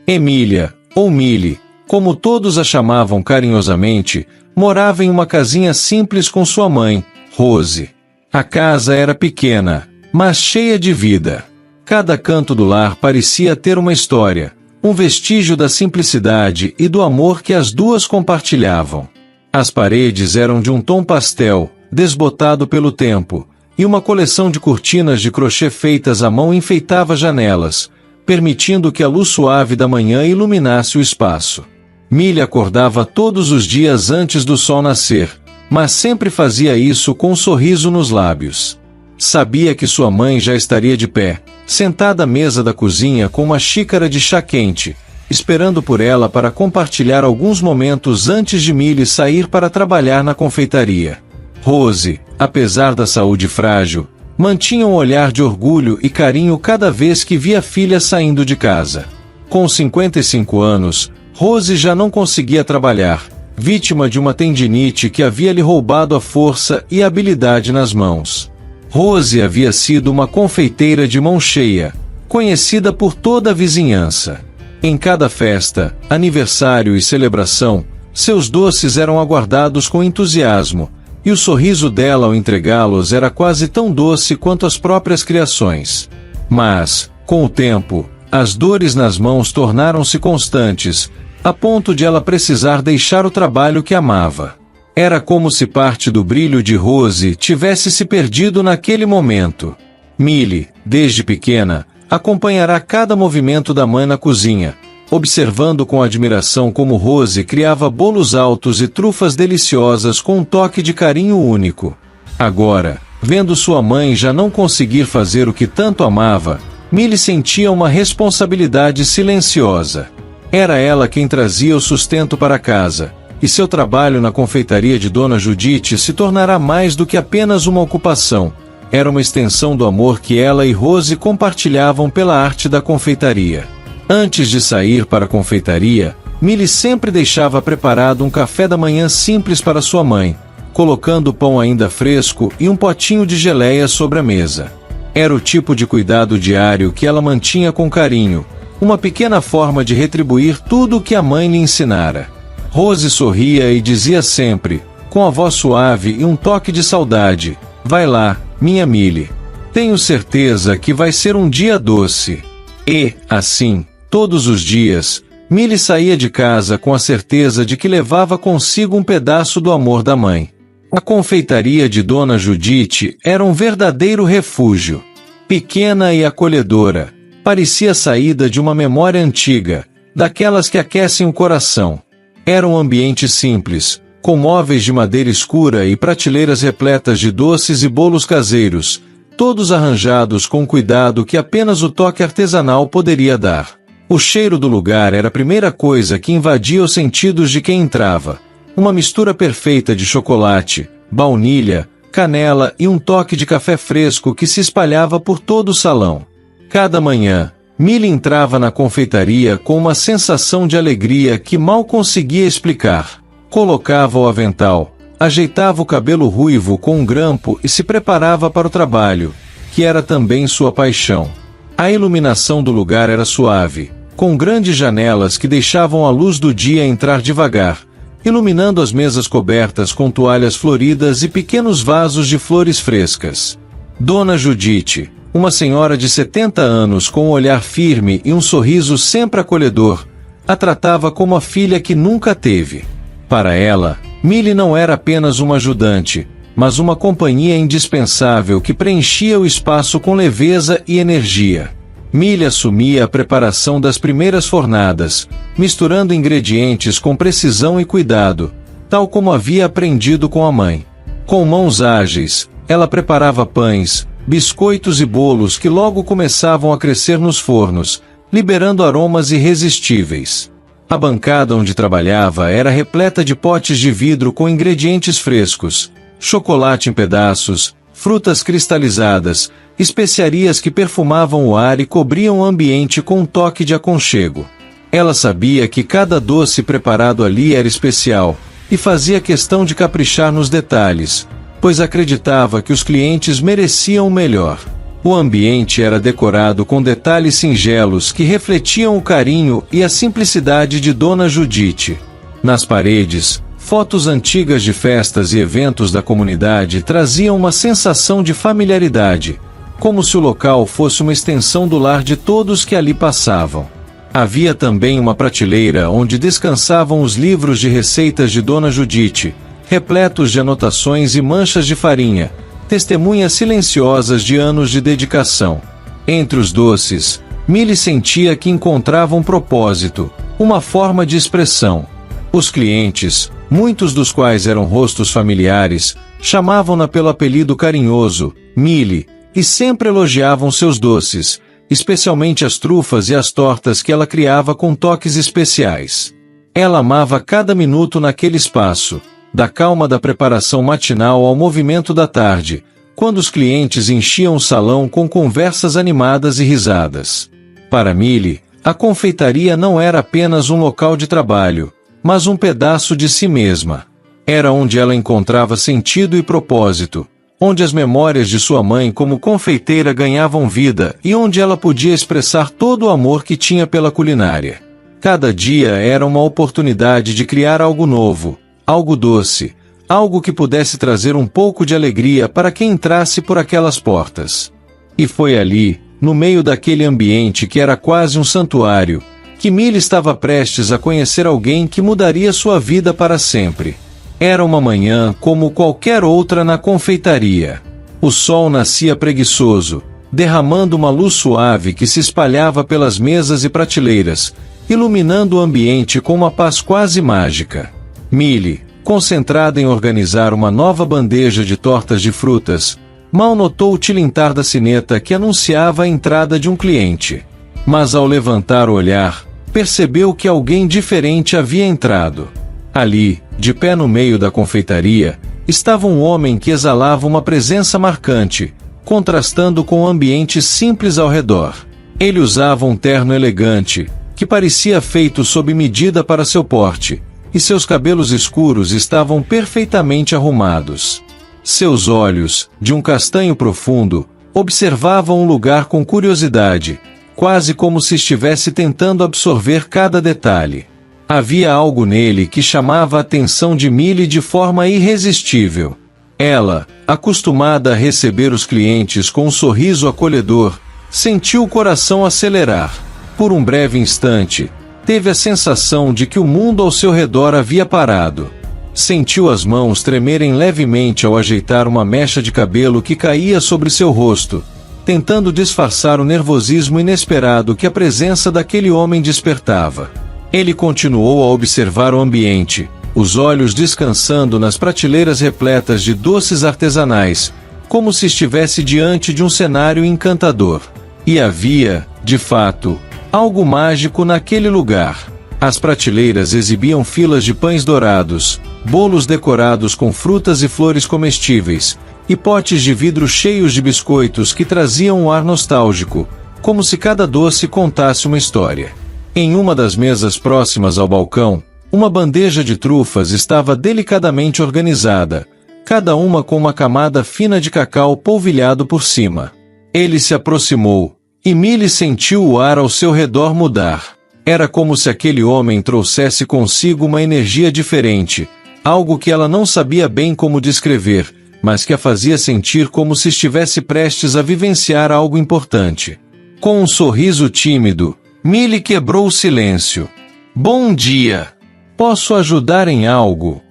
Emília, ou Milly, como todos a chamavam carinhosamente, morava em uma casinha simples com sua mãe, Rose. A casa era pequena, mas cheia de vida. Cada canto do lar parecia ter uma história, um vestígio da simplicidade e do amor que as duas compartilhavam. As paredes eram de um tom pastel, desbotado pelo tempo, e uma coleção de cortinas de crochê feitas à mão enfeitava janelas, permitindo que a luz suave da manhã iluminasse o espaço. Milly acordava todos os dias antes do sol nascer, mas sempre fazia isso com um sorriso nos lábios. Sabia que sua mãe já estaria de pé, sentada à mesa da cozinha com uma xícara de chá quente, esperando por ela para compartilhar alguns momentos antes de Milly sair para trabalhar na confeitaria. Rose, apesar da saúde frágil, mantinha um olhar de orgulho e carinho cada vez que via a filha saindo de casa. Com 55 anos, Rose já não conseguia trabalhar, vítima de uma tendinite que havia lhe roubado a força e a habilidade nas mãos. Rose havia sido uma confeiteira de mão cheia, conhecida por toda a vizinhança. Em cada festa, aniversário e celebração, seus doces eram aguardados com entusiasmo, e o sorriso dela ao entregá-los era quase tão doce quanto as próprias criações. Mas, com o tempo, as dores nas mãos tornaram-se constantes, a ponto de ela precisar deixar o trabalho que amava. Era como se parte do brilho de Rose tivesse se perdido naquele momento. Milly, desde pequena, acompanhará cada movimento da mãe na cozinha, observando com admiração como Rose criava bolos altos e trufas deliciosas com um toque de carinho único. Agora, vendo sua mãe já não conseguir fazer o que tanto amava, Milly sentia uma responsabilidade silenciosa. Era ela quem trazia o sustento para casa, e seu trabalho na confeitaria de Dona Judite se tornará mais do que apenas uma ocupação. Era uma extensão do amor que ela e Rose compartilhavam pela arte da confeitaria. Antes de sair para a confeitaria, Milly sempre deixava preparado um café da manhã simples para sua mãe, colocando o pão ainda fresco e um potinho de geleia sobre a mesa. Era o tipo de cuidado diário que ela mantinha com carinho, uma pequena forma de retribuir tudo o que a mãe lhe ensinara. Rose sorria e dizia sempre, com a voz suave e um toque de saudade: "Vai lá, minha Milly. Tenho certeza que vai ser um dia doce." E, assim, todos os dias, Milly saía de casa com a certeza de que levava consigo um pedaço do amor da mãe. A confeitaria de Dona Judite era um verdadeiro refúgio. Pequena e acolhedora, parecia saída de uma memória antiga, daquelas que aquecem o coração. Era um ambiente simples, com móveis de madeira escura e prateleiras repletas de doces e bolos caseiros, todos arranjados com cuidado que apenas o toque artesanal poderia dar. O cheiro do lugar era a primeira coisa que invadia os sentidos de quem entrava. Uma mistura perfeita de chocolate, baunilha, canela e um toque de café fresco que se espalhava por todo o salão. Cada manhã, Milly entrava na confeitaria com uma sensação de alegria que mal conseguia explicar. Colocava o avental, ajeitava o cabelo ruivo com um grampo e se preparava para o trabalho, que era também sua paixão. A iluminação do lugar era suave, com grandes janelas que deixavam a luz do dia entrar devagar, iluminando as mesas cobertas com toalhas floridas e pequenos vasos de flores frescas. Dona Judite, uma senhora de 70 anos com um olhar firme e um sorriso sempre acolhedor, a tratava como a filha que nunca teve. Para ela, Milly não era apenas uma ajudante, mas uma companhia indispensável que preenchia o espaço com leveza e energia. Milly assumia a preparação das primeiras fornadas, misturando ingredientes com precisão e cuidado, tal como havia aprendido com a mãe. Com mãos ágeis, ela preparava pães, biscoitos e bolos que logo começavam a crescer nos fornos, liberando aromas irresistíveis. A bancada onde trabalhava era repleta de potes de vidro com ingredientes frescos, chocolate em pedaços, frutas cristalizadas, especiarias que perfumavam o ar e cobriam o ambiente com um toque de aconchego. Ela sabia que cada doce preparado ali era especial, e fazia questão de caprichar nos detalhes, pois acreditava que os clientes mereciam o melhor. O ambiente era decorado com detalhes singelos que refletiam o carinho e a simplicidade de Dona Judite. Nas paredes, fotos antigas de festas e eventos da comunidade traziam uma sensação de familiaridade, como se o local fosse uma extensão do lar de todos que ali passavam. Havia também uma prateleira onde descansavam os livros de receitas de Dona Judite, repletos de anotações e manchas de farinha, testemunhas silenciosas de anos de dedicação. Entre os doces, Milly sentia que encontrava um propósito, uma forma de expressão. Os clientes, muitos dos quais eram rostos familiares, chamavam-na pelo apelido carinhoso, Milly, e sempre elogiavam seus doces, especialmente as trufas e as tortas que ela criava com toques especiais. Ela amava cada minuto naquele espaço, da calma da preparação matinal ao movimento da tarde, quando os clientes enchiam o salão com conversas animadas e risadas. Para Milly, a confeitaria não era apenas um local de trabalho, mas um pedaço de si mesma. Era onde ela encontrava sentido e propósito, onde as memórias de sua mãe como confeiteira ganhavam vida e onde ela podia expressar todo o amor que tinha pela culinária. Cada dia era uma oportunidade de criar algo novo, algo doce, algo que pudesse trazer um pouco de alegria para quem entrasse por aquelas portas. E foi ali, no meio daquele ambiente que era quase um santuário, que Milly estava prestes a conhecer alguém que mudaria sua vida para sempre. Era uma manhã como qualquer outra na confeitaria. O sol nascia preguiçoso, derramando uma luz suave que se espalhava pelas mesas e prateleiras, iluminando o ambiente com uma paz quase mágica. Milly, concentrada em organizar uma nova bandeja de tortas de frutas, mal notou o tilintar da sineta que anunciava a entrada de um cliente. Mas ao levantar o olhar, percebeu que alguém diferente havia entrado. Ali, de pé no meio da confeitaria, estava um homem que exalava uma presença marcante, contrastando com o ambiente simples ao redor. Ele usava um terno elegante, que parecia feito sob medida para seu porte, e seus cabelos escuros estavam perfeitamente arrumados. Seus olhos, de um castanho profundo, observavam o lugar com curiosidade, quase como se estivesse tentando absorver cada detalhe. Havia algo nele que chamava a atenção de Milly de forma irresistível. Ela, acostumada a receber os clientes com um sorriso acolhedor, sentiu o coração acelerar. Por um breve instante, teve a sensação de que o mundo ao seu redor havia parado. Sentiu as mãos tremerem levemente ao ajeitar uma mecha de cabelo que caía sobre seu rosto, tentando disfarçar o nervosismo inesperado que a presença daquele homem despertava. Ele continuou a observar o ambiente, os olhos descansando nas prateleiras repletas de doces artesanais, como se estivesse diante de um cenário encantador. E havia, de fato, algo mágico naquele lugar. As prateleiras exibiam filas de pães dourados, bolos decorados com frutas e flores comestíveis, e potes de vidro cheios de biscoitos que traziam um ar nostálgico, como se cada doce contasse uma história. Em uma das mesas próximas ao balcão, uma bandeja de trufas estava delicadamente organizada, cada uma com uma camada fina de cacau polvilhado por cima. Ele se aproximou, e Milly sentiu o ar ao seu redor mudar. Era como se aquele homem trouxesse consigo uma energia diferente, algo que ela não sabia bem como descrever, mas que a fazia sentir como se estivesse prestes a vivenciar algo importante. Com um sorriso tímido, Milly quebrou o silêncio. "Bom dia! Posso ajudar em algo?"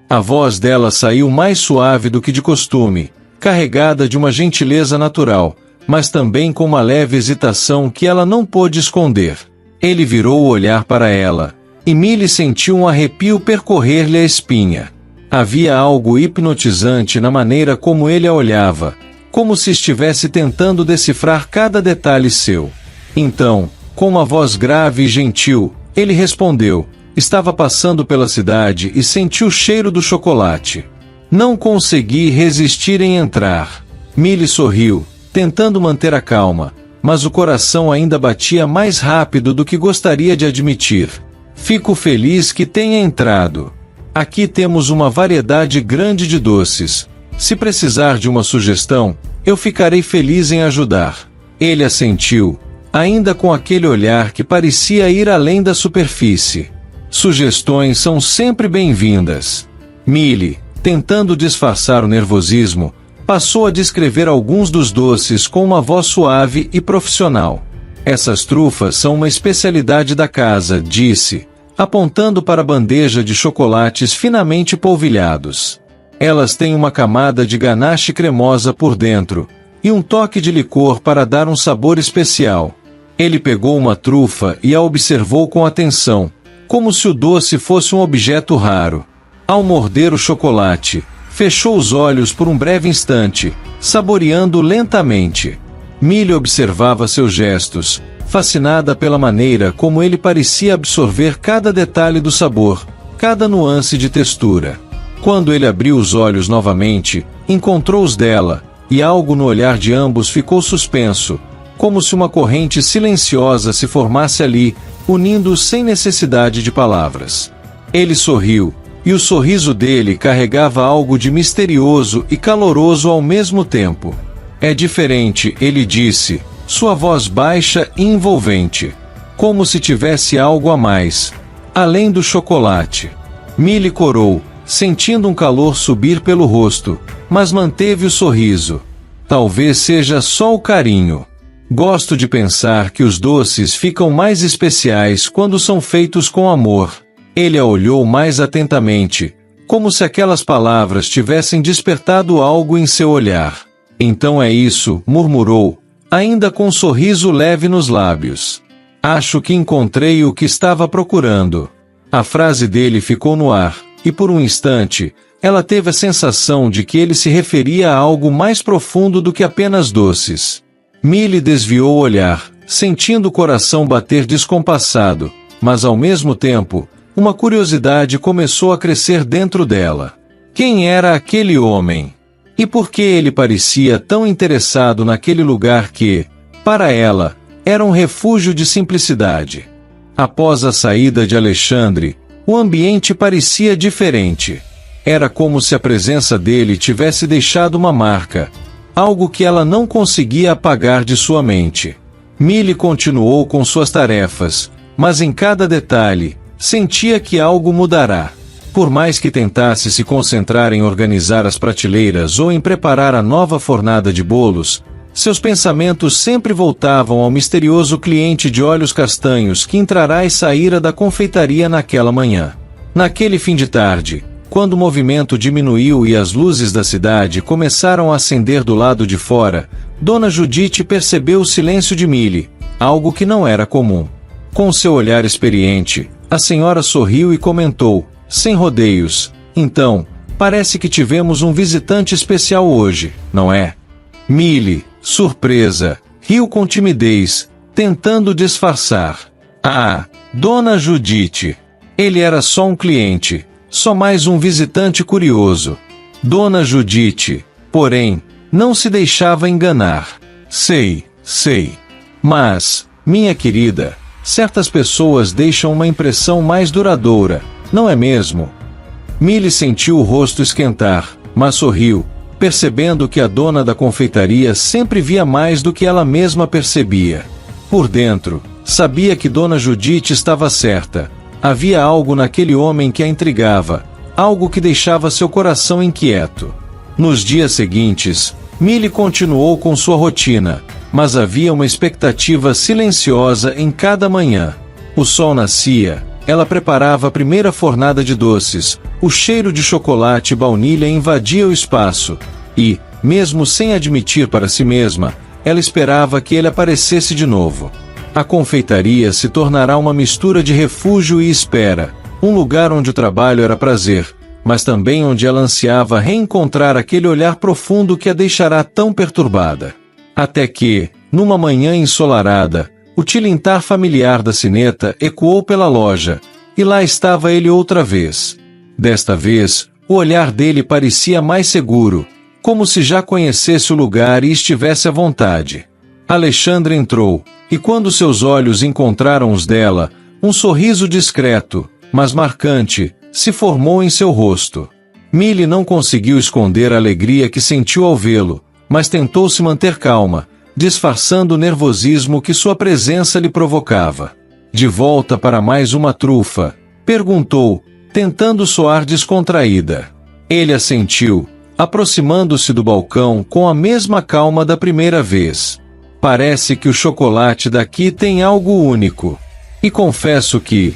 A voz dela saiu mais suave do que de costume, carregada de uma gentileza natural, mas também com uma leve hesitação que ela não pôde esconder. Ele virou o olhar para ela, e Milly sentiu um arrepio percorrer-lhe a espinha. Havia algo hipnotizante na maneira como ele a olhava, como se estivesse tentando decifrar cada detalhe seu. Então, com uma voz grave e gentil, ele respondeu: "Estava passando pela cidade e senti o cheiro do chocolate. Não consegui resistir em entrar." Milly sorriu, tentando manter a calma, mas o coração ainda batia mais rápido do que gostaria de admitir. "Fico feliz que tenha entrado. Aqui temos uma variedade grande de doces. Se precisar de uma sugestão, Eu ficarei feliz em ajudar. Ele assentiu, ainda com aquele olhar que parecia ir além da superfície. Sugestões são sempre bem-vindas. Millie, tentando disfarçar o nervosismo, passou a descrever alguns dos doces com uma voz suave e profissional. Essas trufas são uma especialidade da casa, disse, apontando para a bandeja de chocolates finamente polvilhados. Elas têm uma camada de ganache cremosa por dentro, e um toque de licor para dar um sabor especial. Ele pegou uma trufa e a observou com atenção, como se o doce fosse um objeto raro. Ao morder o chocolate, fechou os olhos por um breve instante, saboreando lentamente. Millie observava seus gestos, fascinada pela maneira como ele parecia absorver cada detalhe do sabor, cada nuance de textura. Quando ele abriu os olhos novamente, encontrou os dela, e algo no olhar de ambos ficou suspenso, como se uma corrente silenciosa se formasse ali, unindo-os sem necessidade de palavras. Ele sorriu, e o sorriso dele carregava algo de misterioso e caloroso ao mesmo tempo. É diferente, ele disse, sua voz baixa e envolvente. Como se tivesse algo a mais, além do chocolate. Millie corou, sentindo um calor subir pelo rosto, mas manteve o sorriso. Talvez seja só o carinho. Gosto de pensar que os doces ficam mais especiais quando são feitos com amor. Ele a olhou mais atentamente, como se aquelas palavras tivessem despertado algo em seu olhar. Então é isso, murmurou, ainda com um sorriso leve nos lábios. Acho que encontrei o que estava procurando. A frase dele ficou no ar, e por um instante, ela teve a sensação de que ele se referia a algo mais profundo do que apenas doces. Millie desviou o olhar, sentindo o coração bater descompassado, mas ao mesmo tempo, uma curiosidade começou a crescer dentro dela. Quem era aquele homem? E por que ele parecia tão interessado naquele lugar que, para ela, era um refúgio de simplicidade? Após a saída de Alexandre, o ambiente parecia diferente. Era como se a presença dele tivesse deixado uma marca, algo que ela não conseguia apagar de sua mente. Millie continuou com suas tarefas, mas em cada detalhe, sentia que algo mudará. Por mais que tentasse se concentrar em organizar as prateleiras ou em preparar a nova fornada de bolos, seus pensamentos sempre voltavam ao misterioso cliente de olhos castanhos que entrara e saíra da confeitaria naquela manhã. Naquele fim de tarde, quando o movimento diminuiu e as luzes da cidade começaram a acender do lado de fora, Dona Judite percebeu o silêncio de Millie, algo que não era comum. Com seu olhar experiente, a senhora sorriu e comentou, sem rodeios, então, parece que tivemos um visitante especial hoje, não é? Millie, surpresa, riu com timidez, tentando disfarçar. Ah, Dona Judite. Ele era só um cliente, só mais um visitante curioso. Dona Judite, porém, não se deixava enganar. Sei. Mas, minha querida, certas pessoas deixam uma impressão mais duradoura, não é mesmo? Millie sentiu o rosto esquentar, mas sorriu, percebendo que a dona da confeitaria sempre via mais do que ela mesma percebia. Por dentro, sabia que Dona Judite estava certa. Havia algo naquele homem que a intrigava, algo que deixava seu coração inquieto. Nos dias seguintes, Millie continuou com sua rotina, mas havia uma expectativa silenciosa em cada manhã. O sol nascia, ela preparava a primeira fornada de doces, o cheiro de chocolate e baunilha invadia o espaço, e, mesmo sem admitir para si mesma, ela esperava que ele aparecesse de novo. A confeitaria se tornará uma mistura de refúgio e espera, um lugar onde o trabalho era prazer, mas também onde ela ansiava reencontrar aquele olhar profundo que a deixará tão perturbada. Até que, numa manhã ensolarada, o tilintar familiar da sineta ecoou pela loja, e lá estava ele outra vez. Desta vez, o olhar dele parecia mais seguro, como se já conhecesse o lugar e estivesse à vontade. Alexandre entrou, e quando seus olhos encontraram os dela, um sorriso discreto, mas marcante, se formou em seu rosto. Millie não conseguiu esconder a alegria que sentiu ao vê-lo, mas tentou se manter calma, disfarçando o nervosismo que sua presença lhe provocava. De volta para mais uma trufa? Perguntou, tentando soar descontraída. Ele assentiu, aproximando-se do balcão com a mesma calma da primeira vez. Parece que o chocolate daqui tem algo único. E confesso que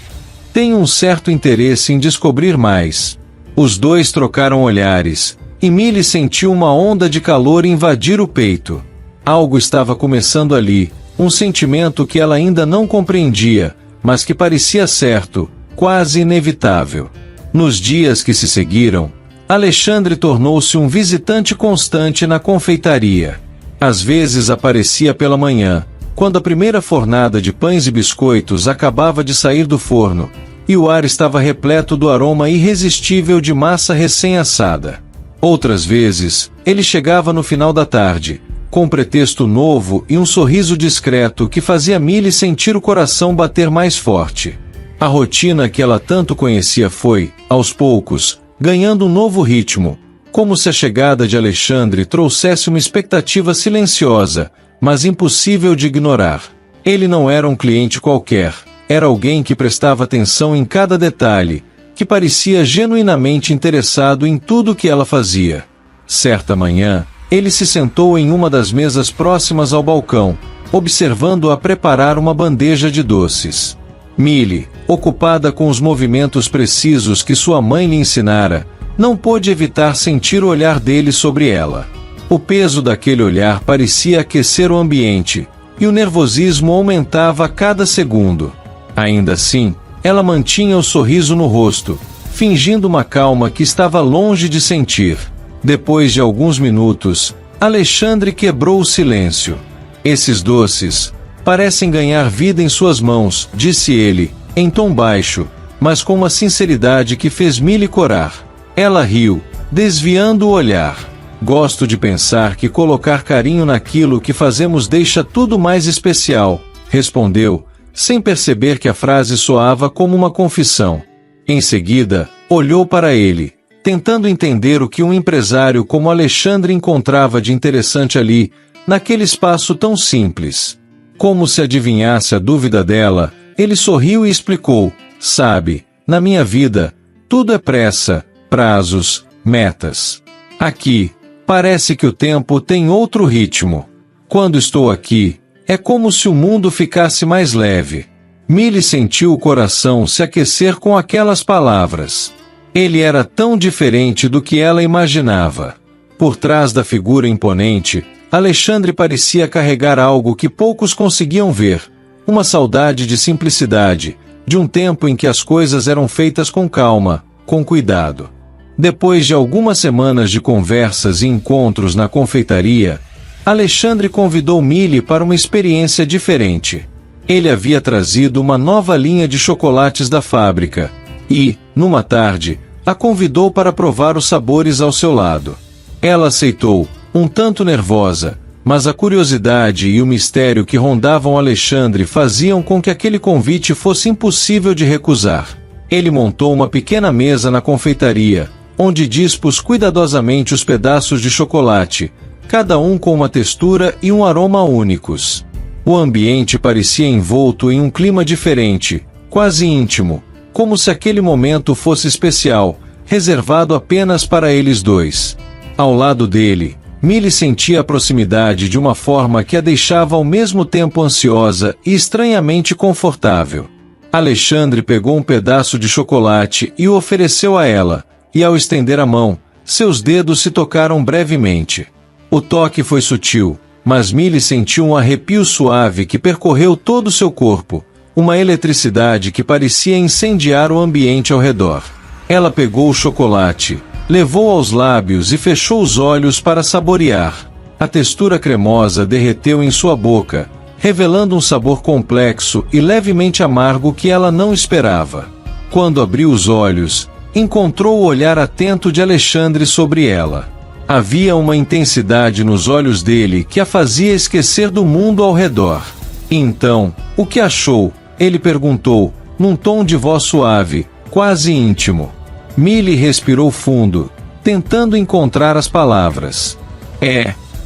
tenho um certo interesse em descobrir mais. Os dois trocaram olhares, e Millie sentiu uma onda de calor invadir o peito. Algo estava começando ali, um sentimento que ela ainda não compreendia, mas que parecia certo, quase inevitável. Nos dias que se seguiram, Alexandre tornou-se um visitante constante na confeitaria. Às vezes aparecia pela manhã, quando a primeira fornada de pães e biscoitos acabava de sair do forno, e o ar estava repleto do aroma irresistível de massa recém-assada. Outras vezes, ele chegava no final da tarde, com um pretexto novo e um sorriso discreto que fazia Millie sentir o coração bater mais forte. A rotina que ela tanto conhecia foi, aos poucos, ganhando um novo ritmo, como se a chegada de Alexandre trouxesse uma expectativa silenciosa, mas impossível de ignorar. Ele não era um cliente qualquer, era alguém que prestava atenção em cada detalhe, que parecia genuinamente interessado em tudo o que ela fazia. Certa manhã, ele se sentou em uma das mesas próximas ao balcão, observando-a preparar uma bandeja de doces. Millie, ocupada com os movimentos precisos que sua mãe lhe ensinara, não pôde evitar sentir o olhar dele sobre ela. O peso daquele olhar parecia aquecer o ambiente, e o nervosismo aumentava a cada segundo. Ainda assim, ela mantinha o sorriso no rosto, fingindo uma calma que estava longe de sentir. Depois de alguns minutos, Alexandre quebrou o silêncio. Esses doces parecem ganhar vida em suas mãos, disse ele, em tom baixo, mas com uma sinceridade que fez Millie corar. Ela riu, desviando o olhar. Gosto de pensar que colocar carinho naquilo que fazemos deixa tudo mais especial, respondeu, sem perceber que a frase soava como uma confissão. Em seguida, olhou para ele, tentando entender o que um empresário como Alexandre encontrava de interessante ali, naquele espaço tão simples. Como se adivinhasse a dúvida dela, ele sorriu e explicou, sabe, na minha vida, tudo é pressa, prazos, metas. Aqui, parece que o tempo tem outro ritmo. Quando estou aqui, é como se o mundo ficasse mais leve. Millie sentiu o coração se aquecer com aquelas palavras. Ele era tão diferente do que ela imaginava. Por trás da figura imponente, Alexandre parecia carregar algo que poucos conseguiam ver, uma saudade de simplicidade, de um tempo em que as coisas eram feitas com calma, com cuidado. Depois de algumas semanas de conversas e encontros na confeitaria, Alexandre convidou Millie para uma experiência diferente. Ele havia trazido uma nova linha de chocolates da fábrica e, numa tarde, a convidou para provar os sabores ao seu lado. Ela aceitou, um tanto nervosa, mas a curiosidade e o mistério que rondavam Alexandre faziam com que aquele convite fosse impossível de recusar. Ele montou uma pequena mesa na confeitaria, onde dispôs cuidadosamente os pedaços de chocolate, cada um com uma textura e um aroma únicos. O ambiente parecia envolto em um clima diferente, quase íntimo, como se aquele momento fosse especial, reservado apenas para eles dois. Ao lado dele, Millie sentia a proximidade de uma forma que a deixava ao mesmo tempo ansiosa e estranhamente confortável. Alexandre pegou um pedaço de chocolate e o ofereceu a ela, e ao estender a mão, seus dedos se tocaram brevemente. O toque foi sutil, mas Millie sentiu um arrepio suave que percorreu todo o seu corpo, uma eletricidade que parecia incendiar o ambiente ao redor. Ela pegou o chocolate, levou aos lábios e fechou os olhos para saborear. A textura cremosa derreteu em sua boca, revelando um sabor complexo e levemente amargo que ela não esperava. Quando abriu os olhos, encontrou o olhar atento de Alexandre sobre ela. Havia uma intensidade nos olhos dele que a fazia esquecer do mundo ao redor. E então, o que achou? Ele perguntou, num tom de voz suave, quase íntimo. Millie respirou fundo, tentando encontrar as palavras.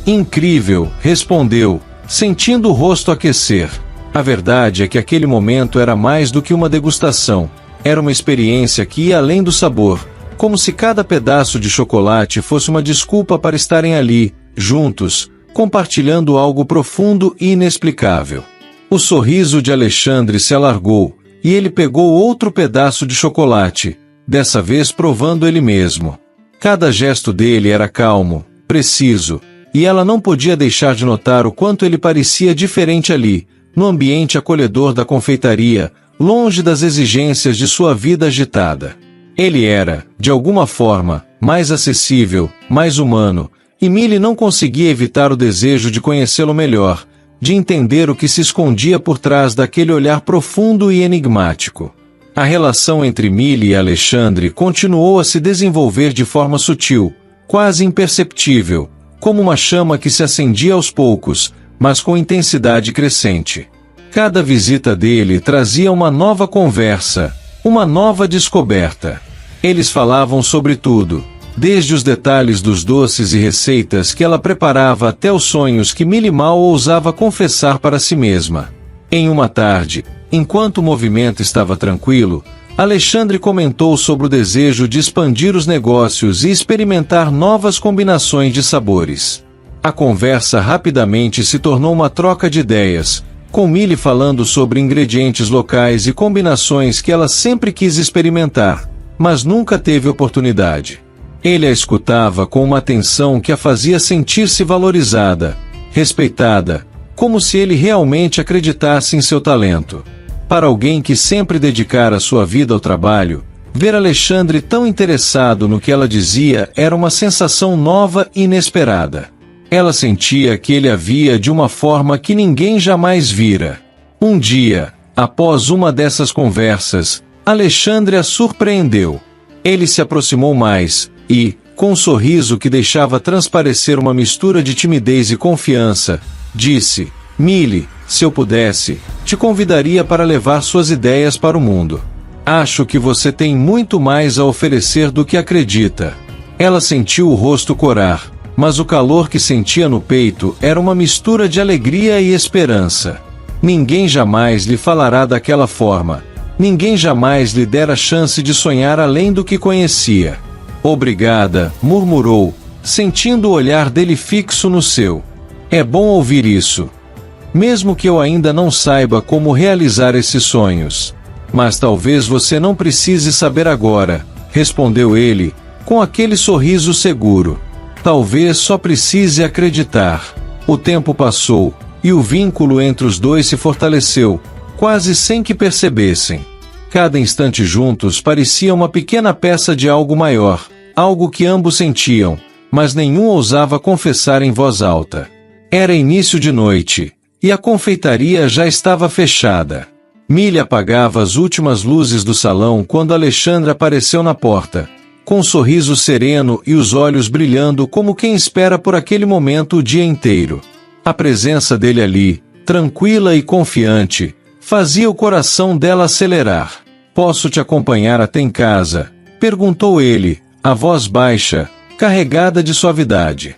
Incrível, respondeu, sentindo o rosto aquecer. A verdade é que aquele momento era mais do que uma degustação. Era uma experiência que ia além do sabor, como se cada pedaço de chocolate fosse uma desculpa para estarem ali, juntos, compartilhando algo profundo e inexplicável. O sorriso de Alexandre se alargou, e ele pegou outro pedaço de chocolate, dessa vez provando ele mesmo. Cada gesto dele era calmo, preciso, e ela não podia deixar de notar o quanto ele parecia diferente ali, no ambiente acolhedor da confeitaria, longe das exigências de sua vida agitada. Ele era, de alguma forma, mais acessível, mais humano, e Millie não conseguia evitar o desejo de conhecê-lo melhor, de entender o que se escondia por trás daquele olhar profundo e enigmático. A relação entre Millie e Alexandre continuou a se desenvolver de forma sutil, quase imperceptível, como uma chama que se acendia aos poucos, mas com intensidade crescente. Cada visita dele trazia uma nova conversa, uma nova descoberta. Eles falavam sobre tudo, desde os detalhes dos doces e receitas que ela preparava até os sonhos que Millie mal ousava confessar para si mesma. Em uma tarde, enquanto o movimento estava tranquilo, Alexandre comentou sobre o desejo de expandir os negócios e experimentar novas combinações de sabores. A conversa rapidamente se tornou uma troca de ideias, com Millie falando sobre ingredientes locais e combinações que ela sempre quis experimentar, mas nunca teve oportunidade. Ele a escutava com uma atenção que a fazia sentir-se valorizada, respeitada, como se ele realmente acreditasse em seu talento. Para alguém que sempre dedicara sua vida ao trabalho, ver Alexandre tão interessado no que ela dizia era uma sensação nova e inesperada. Ela sentia que ele a via de uma forma que ninguém jamais vira. Um dia, após uma dessas conversas, Alexandre a surpreendeu. Ele se aproximou mais, e, com um sorriso que deixava transparecer uma mistura de timidez e confiança, disse: Millie, se eu pudesse, te convidaria para levar suas ideias para o mundo. Acho que você tem muito mais a oferecer do que acredita. Ela sentiu o rosto corar, mas o calor que sentia no peito era uma mistura de alegria e esperança. Ninguém jamais lhe falará daquela forma. Ninguém jamais lhe dera a chance de sonhar além do que conhecia. Obrigada, murmurou, sentindo o olhar dele fixo no seu. É bom ouvir isso. Mesmo que eu ainda não saiba como realizar esses sonhos. Mas talvez você não precise saber agora, respondeu ele, com aquele sorriso seguro. Talvez só precise acreditar. O tempo passou, e o vínculo entre os dois se fortaleceu, quase sem que percebessem. Cada instante juntos parecia uma pequena peça de algo maior, algo que ambos sentiam, mas nenhum ousava confessar em voz alta. Era início de noite, e a confeitaria já estava fechada. Millie apagava as últimas luzes do salão quando Alexandre apareceu na porta, com um sorriso sereno e os olhos brilhando como quem espera por aquele momento o dia inteiro. A presença dele ali, tranquila e confiante, fazia o coração dela acelerar. Posso te acompanhar até em casa? Perguntou ele, a voz baixa, carregada de suavidade.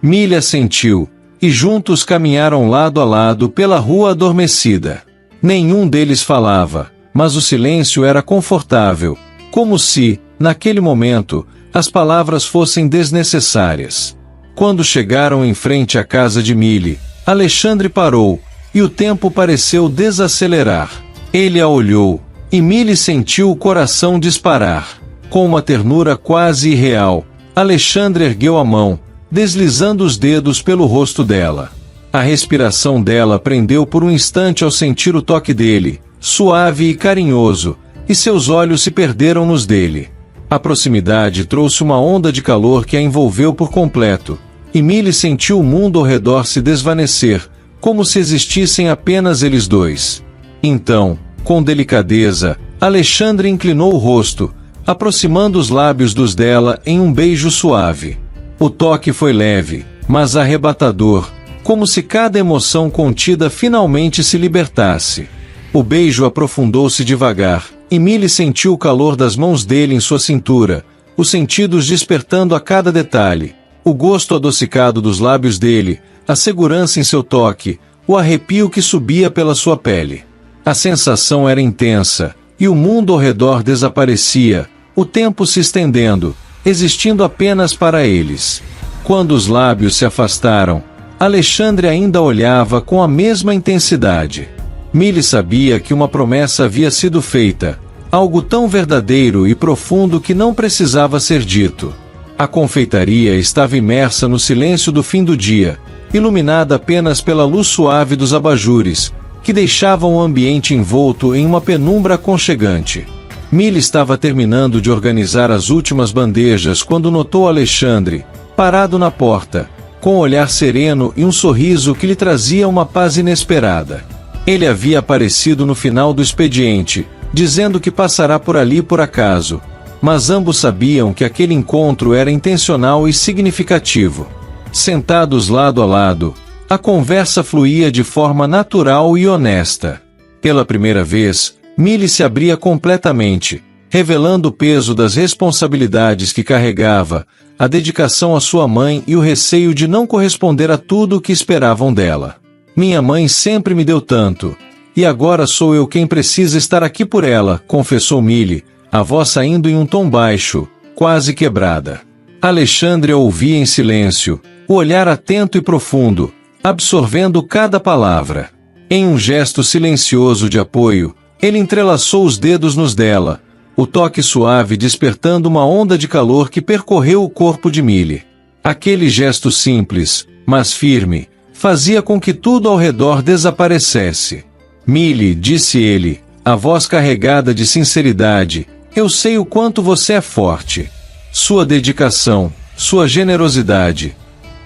Millie assentiu, e juntos caminharam lado a lado pela rua adormecida. Nenhum deles falava, mas o silêncio era confortável, como se, naquele momento, as palavras fossem desnecessárias. Quando chegaram em frente à casa de Millie, Alexandre parou, e o tempo pareceu desacelerar. Ele a olhou, e Millie sentiu o coração disparar. Com uma ternura quase irreal, Alexandre ergueu a mão, deslizando os dedos pelo rosto dela. A respiração dela prendeu por um instante ao sentir o toque dele, suave e carinhoso, e seus olhos se perderam nos dele. A proximidade trouxe uma onda de calor que a envolveu por completo, e Millie sentiu o mundo ao redor se desvanecer, como se existissem apenas eles dois. Então, com delicadeza, Alexandre inclinou o rosto, aproximando os lábios dos dela em um beijo suave. O toque foi leve, mas arrebatador, como se cada emoção contida finalmente se libertasse. O beijo aprofundou-se devagar, e Millie sentiu o calor das mãos dele em sua cintura, os sentidos despertando a cada detalhe. O gosto adocicado dos lábios dele, a segurança em seu toque, o arrepio que subia pela sua pele. A sensação era intensa, e o mundo ao redor desaparecia, o tempo se estendendo, existindo apenas para eles. Quando os lábios se afastaram, Alexandre ainda olhava com a mesma intensidade. Milly sabia que uma promessa havia sido feita, algo tão verdadeiro e profundo que não precisava ser dito. A confeitaria estava imersa no silêncio do fim do dia, iluminada apenas pela luz suave dos abajures, que deixavam o ambiente envolto em uma penumbra aconchegante. Milly estava terminando de organizar as últimas bandejas quando notou Alexandre, parado na porta, com um olhar sereno e um sorriso que lhe trazia uma paz inesperada. Ele havia aparecido no final do expediente, dizendo que passará por ali por acaso, mas ambos sabiam que aquele encontro era intencional e significativo. Sentados lado a lado, a conversa fluía de forma natural e honesta. Pela primeira vez, Milly se abria completamente, revelando o peso das responsabilidades que carregava, a dedicação à sua mãe e o receio de não corresponder a tudo o que esperavam dela. Minha mãe sempre me deu tanto, e agora sou eu quem precisa estar aqui por ela, confessou Milly, a voz saindo em um tom baixo, quase quebrada. Alexandre a ouvia em silêncio, o olhar atento e profundo, absorvendo cada palavra. Em um gesto silencioso de apoio, ele entrelaçou os dedos nos dela, o toque suave despertando uma onda de calor que percorreu o corpo de Milly. Aquele gesto simples, mas firme, fazia com que tudo ao redor desaparecesse. Milly, disse ele, a voz carregada de sinceridade, eu sei o quanto você é forte. Sua dedicação, sua generosidade.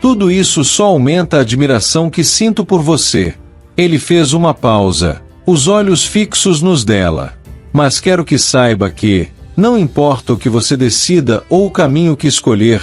Tudo isso só aumenta a admiração que sinto por você. Ele fez uma pausa, os olhos fixos nos dela. Mas quero que saiba que, não importa o que você decida ou o caminho que escolher,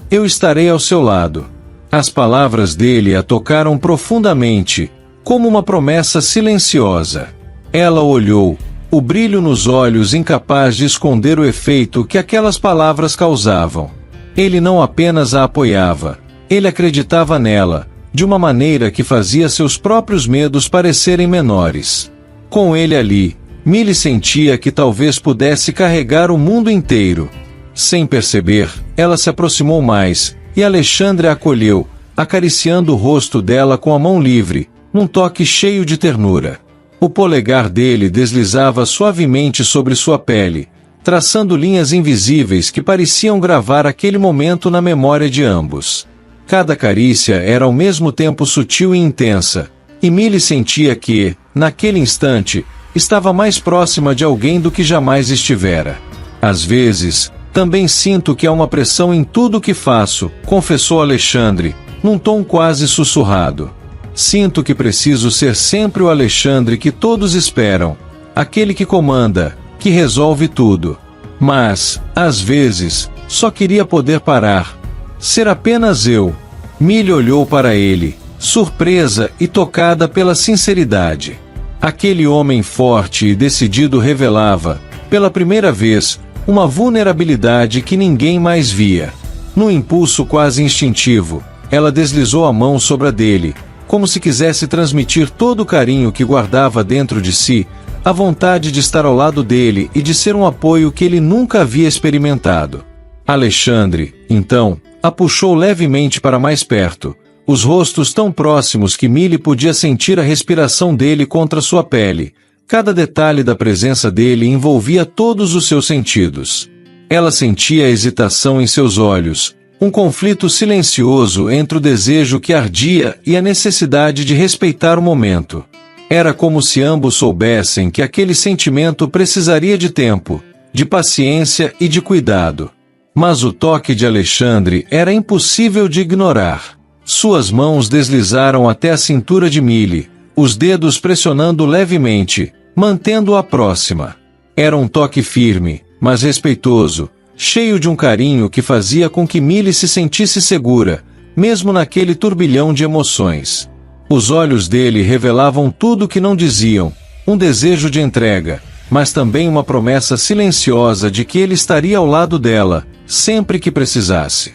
eu estarei ao seu lado. As palavras dele a tocaram profundamente, como uma promessa silenciosa. Ela olhou, o brilho nos olhos incapaz de esconder o efeito que aquelas palavras causavam. Ele não apenas a apoiava, ele acreditava nela, de uma maneira que fazia seus próprios medos parecerem menores. Com ele ali, Milly sentia que talvez pudesse carregar o mundo inteiro. Sem perceber, ela se aproximou mais, e Alexandre a acolheu, acariciando o rosto dela com a mão livre, num toque cheio de ternura. O polegar dele deslizava suavemente sobre sua pele, traçando linhas invisíveis que pareciam gravar aquele momento na memória de ambos. Cada carícia era ao mesmo tempo sutil e intensa, e Milly sentia que, naquele instante, estava mais próxima de alguém do que jamais estivera. Às vezes, também sinto que há uma pressão em tudo o que faço, confessou Alexandre, num tom quase sussurrado. Sinto que preciso ser sempre o Alexandre que todos esperam, aquele que comanda, que resolve tudo. Mas, às vezes, só queria poder parar. Ser apenas eu. Milly olhou para ele, surpresa e tocada pela sinceridade. Aquele homem forte e decidido revelava, pela primeira vez, uma vulnerabilidade que ninguém mais via. Num impulso quase instintivo, ela deslizou a mão sobre a dele, como se quisesse transmitir todo o carinho que guardava dentro de si, a vontade de estar ao lado dele e de ser um apoio que ele nunca havia experimentado. Alexandre, então, a puxou levemente para mais perto, os rostos tão próximos que Milly podia sentir a respiração dele contra sua pele. Cada detalhe da presença dele envolvia todos os seus sentidos. Ela sentia a hesitação em seus olhos, um conflito silencioso entre o desejo que ardia e a necessidade de respeitar o momento. Era como se ambos soubessem que aquele sentimento precisaria de tempo, de paciência e de cuidado. Mas o toque de Alexandre era impossível de ignorar. Suas mãos deslizaram até a cintura de Milly, os dedos pressionando levemente, mantendo-a próxima. Era um toque firme, mas respeitoso, cheio de um carinho que fazia com que Milly se sentisse segura, mesmo naquele turbilhão de emoções. Os olhos dele revelavam tudo o que não diziam, um desejo de entrega, mas também uma promessa silenciosa de que ele estaria ao lado dela, sempre que precisasse.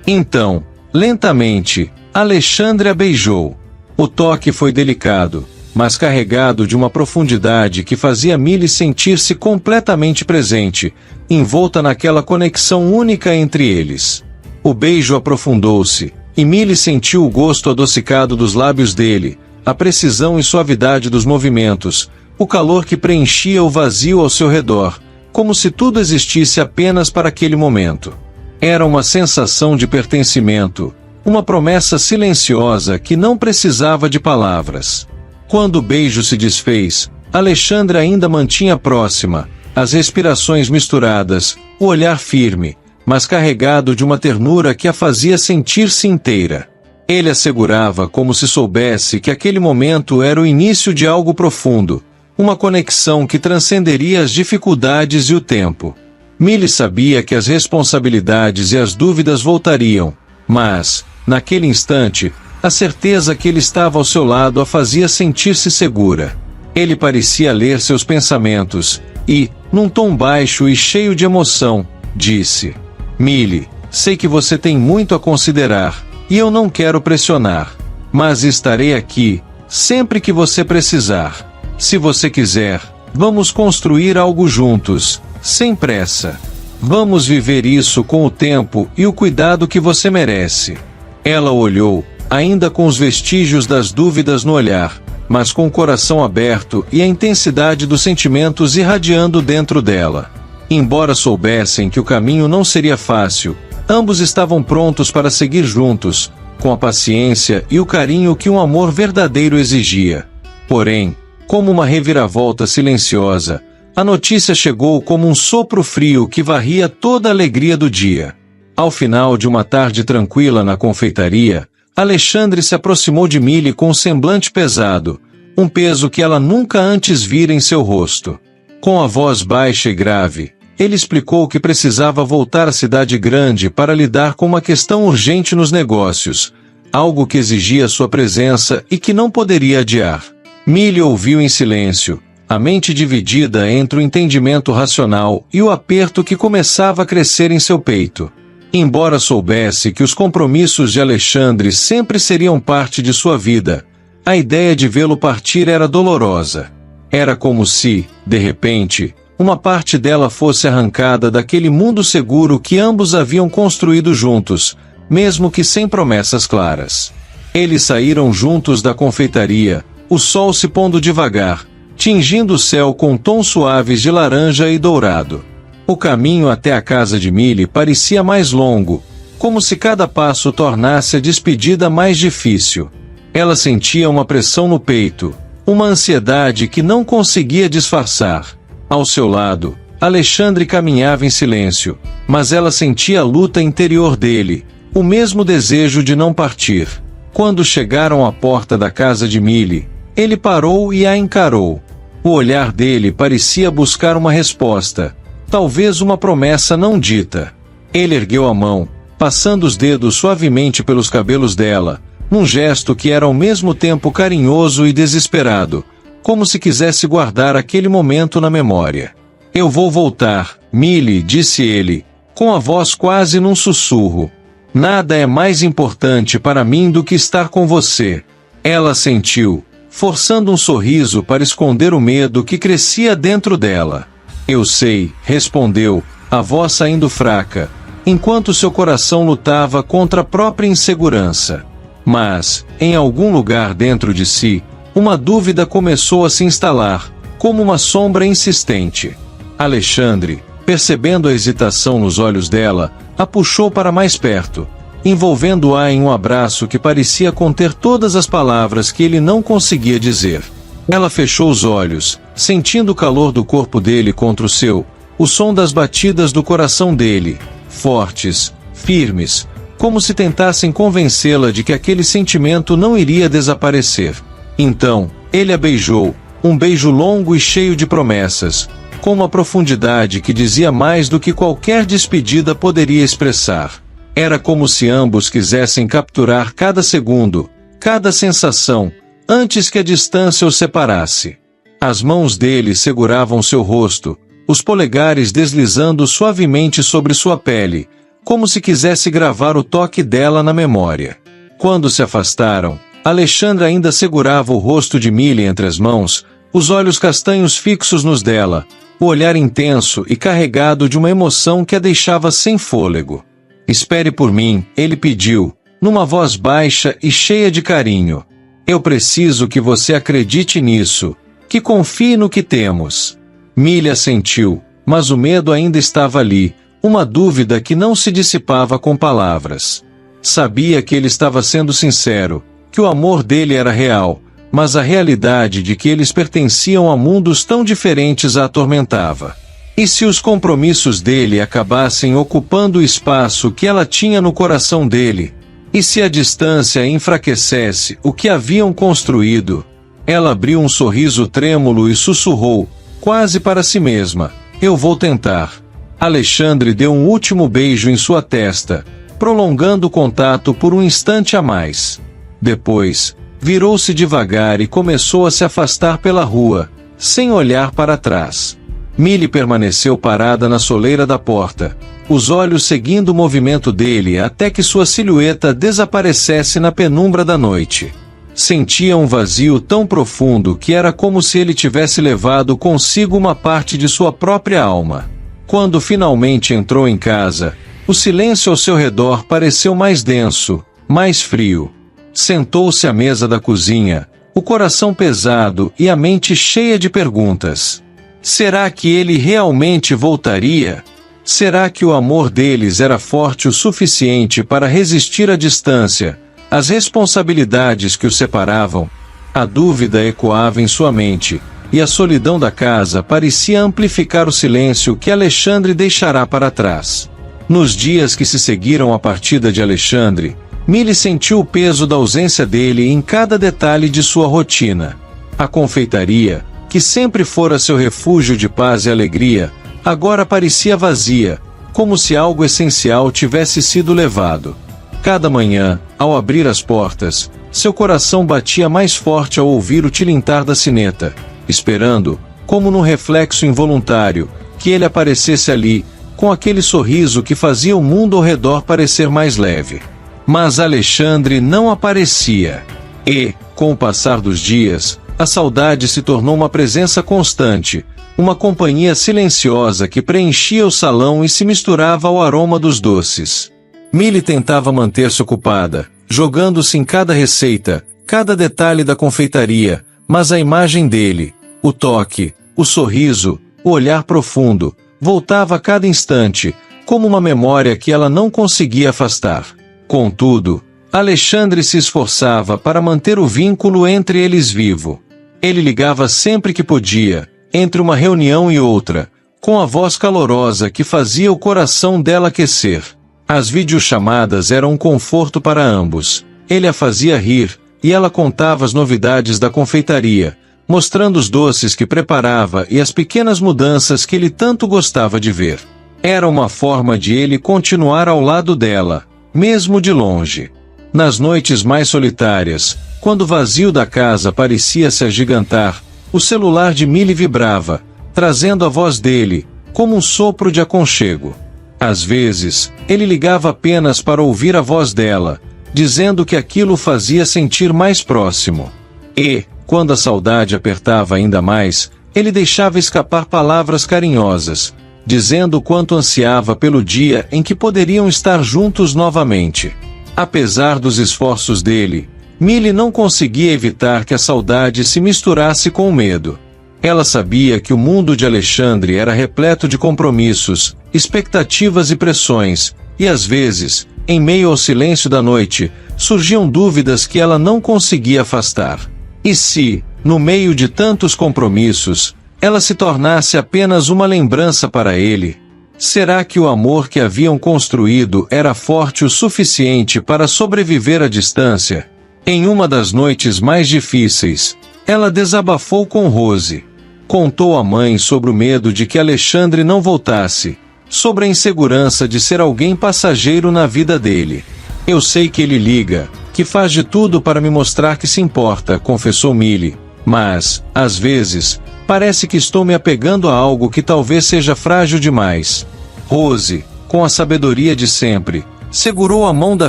Então, Lentamente, Alexandre a beijou. O toque foi delicado, mas carregado de uma profundidade que fazia Milly sentir-se completamente presente, envolta naquela conexão única entre eles. O beijo aprofundou-se, e Milly sentiu o gosto adocicado dos lábios dele, a precisão e suavidade dos movimentos, o calor que preenchia o vazio ao seu redor, como se tudo existisse apenas para aquele momento. Era uma sensação de pertencimento, uma promessa silenciosa que não precisava de palavras. Quando o beijo se desfez, Alexandre ainda mantinha próxima, as respirações misturadas, o olhar firme, mas carregado de uma ternura que a fazia sentir-se inteira. Ele assegurava como se soubesse que aquele momento era o início de algo profundo, uma conexão que transcenderia as dificuldades e o tempo. Milly sabia que as responsabilidades e as dúvidas voltariam, mas, naquele instante, a certeza que ele estava ao seu lado a fazia sentir-se segura. Ele parecia ler seus pensamentos, e, num tom baixo e cheio de emoção, disse: Milly, sei que você tem muito a considerar, e eu não quero pressionar. Mas estarei aqui, sempre que você precisar. Se você quiser, vamos construir algo juntos, sem pressa. Vamos viver isso com o tempo e o cuidado que você merece. Ela olhou, ainda com os vestígios das dúvidas no olhar, mas com o coração aberto e a intensidade dos sentimentos irradiando dentro dela. Embora soubessem que o caminho não seria fácil, ambos estavam prontos para seguir juntos, com a paciência e o carinho que um amor verdadeiro exigia. Porém, como uma reviravolta silenciosa, a notícia chegou como um sopro frio que varria toda a alegria do dia. Ao final de uma tarde tranquila na confeitaria, Alexandre se aproximou de Milly com um semblante pesado, um peso que ela nunca antes vira em seu rosto. Com a voz baixa e grave, ele explicou que precisava voltar à cidade grande para lidar com uma questão urgente nos negócios, algo que exigia sua presença e que não poderia adiar. Milly ouviu em silêncio, a mente dividida entre o entendimento racional e o aperto que começava a crescer em seu peito. Embora soubesse que os compromissos de Alexandre sempre seriam parte de sua vida, a ideia de vê-lo partir era dolorosa. Era como se, de repente, uma parte dela fosse arrancada daquele mundo seguro que ambos haviam construído juntos, mesmo que sem promessas claras. Eles saíram juntos da confeitaria, o sol se pondo devagar, tingindo o céu com tons suaves de laranja e dourado. O caminho até a casa de Milly parecia mais longo, como se cada passo tornasse a despedida mais difícil. Ela sentia uma pressão no peito, uma ansiedade que não conseguia disfarçar. Ao seu lado, Alexandre caminhava em silêncio, mas ela sentia a luta interior dele, o mesmo desejo de não partir. Quando chegaram à porta da casa de Milly, ele parou e a encarou. O olhar dele parecia buscar uma resposta, talvez uma promessa não dita. Ele ergueu a mão, passando os dedos suavemente pelos cabelos dela, num gesto que era ao mesmo tempo carinhoso e desesperado, como se quisesse guardar aquele momento na memória. Eu vou voltar, Milly, disse ele, com a voz quase num sussurro. Nada é mais importante para mim do que estar com você. Ela sentiu, forçando um sorriso para esconder o medo que crescia dentro dela. Eu sei, respondeu, a voz saindo fraca, enquanto seu coração lutava contra a própria insegurança. Mas, em algum lugar dentro de si, uma dúvida começou a se instalar, como uma sombra insistente. Alexandre, percebendo a hesitação nos olhos dela, a puxou para mais perto, envolvendo-a em um abraço que parecia conter todas as palavras que ele não conseguia dizer. Ela fechou os olhos, sentindo o calor do corpo dele contra o seu, o som das batidas do coração dele, fortes, firmes, como se tentassem convencê-la de que aquele sentimento não iria desaparecer. Então, ele a beijou, um beijo longo e cheio de promessas, com uma profundidade que dizia mais do que qualquer despedida poderia expressar. Era como se ambos quisessem capturar cada segundo, cada sensação, antes que a distância os separasse. As mãos dele seguravam seu rosto, os polegares deslizando suavemente sobre sua pele, como se quisesse gravar o toque dela na memória. Quando se afastaram, Alexandre ainda segurava o rosto de Milly entre as mãos, os olhos castanhos fixos nos dela, o olhar intenso e carregado de uma emoção que a deixava sem fôlego. "Espere por mim", ele pediu, numa voz baixa e cheia de carinho. "Eu preciso que você acredite nisso, que confie no que temos." Milly assentiu, mas o medo ainda estava ali, uma dúvida que não se dissipava com palavras. Sabia que ele estava sendo sincero, que o amor dele era real, mas a realidade de que eles pertenciam a mundos tão diferentes a atormentava. E se os compromissos dele acabassem ocupando o espaço que ela tinha no coração dele? E se a distância enfraquecesse o que haviam construído? Ela abriu um sorriso trêmulo e sussurrou, quase para si mesma: "Eu vou tentar." Alexandre deu um último beijo em sua testa, prolongando o contato por um instante a mais. Depois, virou-se devagar e começou a se afastar pela rua, sem olhar para trás. Milly permaneceu parada na soleira da porta, os olhos seguindo o movimento dele até que sua silhueta desaparecesse na penumbra da noite. Sentia um vazio tão profundo que era como se ele tivesse levado consigo uma parte de sua própria alma. Quando finalmente entrou em casa, o silêncio ao seu redor pareceu mais denso, mais frio. Sentou-se à mesa da cozinha, o coração pesado e a mente cheia de perguntas. Será que ele realmente voltaria? Será que o amor deles era forte o suficiente para resistir à distância, às responsabilidades que os separavam? A dúvida ecoava em sua mente, e a solidão da casa parecia amplificar o silêncio que Alexandre deixará para trás. Nos dias que se seguiram à partida de Alexandre, Milly sentiu o peso da ausência dele em cada detalhe de sua rotina. A confeitaria, que sempre fora seu refúgio de paz e alegria, agora parecia vazia, como se algo essencial tivesse sido levado. Cada manhã, ao abrir as portas, seu coração batia mais forte ao ouvir o tilintar da sineta, esperando, como num reflexo involuntário, que ele aparecesse ali, com aquele sorriso que fazia o mundo ao redor parecer mais leve. Mas Alexandre não aparecia. E, com o passar dos dias, a saudade se tornou uma presença constante, uma companhia silenciosa que preenchia o salão e se misturava ao aroma dos doces. Milly tentava manter-se ocupada, jogando-se em cada receita, cada detalhe da confeitaria, mas a imagem dele, o toque, o sorriso, o olhar profundo, voltava a cada instante, como uma memória que ela não conseguia afastar. Contudo, Alexandre se esforçava para manter o vínculo entre eles vivo. Ele ligava sempre que podia, entre uma reunião e outra, com a voz calorosa que fazia o coração dela aquecer. As videochamadas eram um conforto para ambos. Ele a fazia rir, e ela contava as novidades da confeitaria, mostrando os doces que preparava e as pequenas mudanças que ele tanto gostava de ver. Era uma forma de ele continuar ao lado dela, mesmo de longe. Nas noites mais solitárias, quando o vazio da casa parecia se agigantar, o celular de Milly vibrava, trazendo a voz dele, como um sopro de aconchego. Às vezes, ele ligava apenas para ouvir a voz dela, dizendo que aquilo o fazia sentir mais próximo. E, quando a saudade apertava ainda mais, ele deixava escapar palavras carinhosas, dizendo o quanto ansiava pelo dia em que poderiam estar juntos novamente. Apesar dos esforços dele, Milly não conseguia evitar que a saudade se misturasse com o medo. Ela sabia que o mundo de Alexandre era repleto de compromissos, expectativas e pressões, e às vezes, em meio ao silêncio da noite, surgiam dúvidas que ela não conseguia afastar. E se, no meio de tantos compromissos, ela se tornasse apenas uma lembrança para ele? Será que o amor que haviam construído era forte o suficiente para sobreviver à distância? Em uma das noites mais difíceis, ela desabafou com Rose. Contou à mãe sobre o medo de que Alexandre não voltasse, sobre a insegurança de ser alguém passageiro na vida dele. "Eu sei que ele liga, que faz de tudo para me mostrar que se importa", confessou Milly. "Mas, às vezes, parece que estou me apegando a algo que talvez seja frágil demais." Rose, com a sabedoria de sempre, segurou a mão da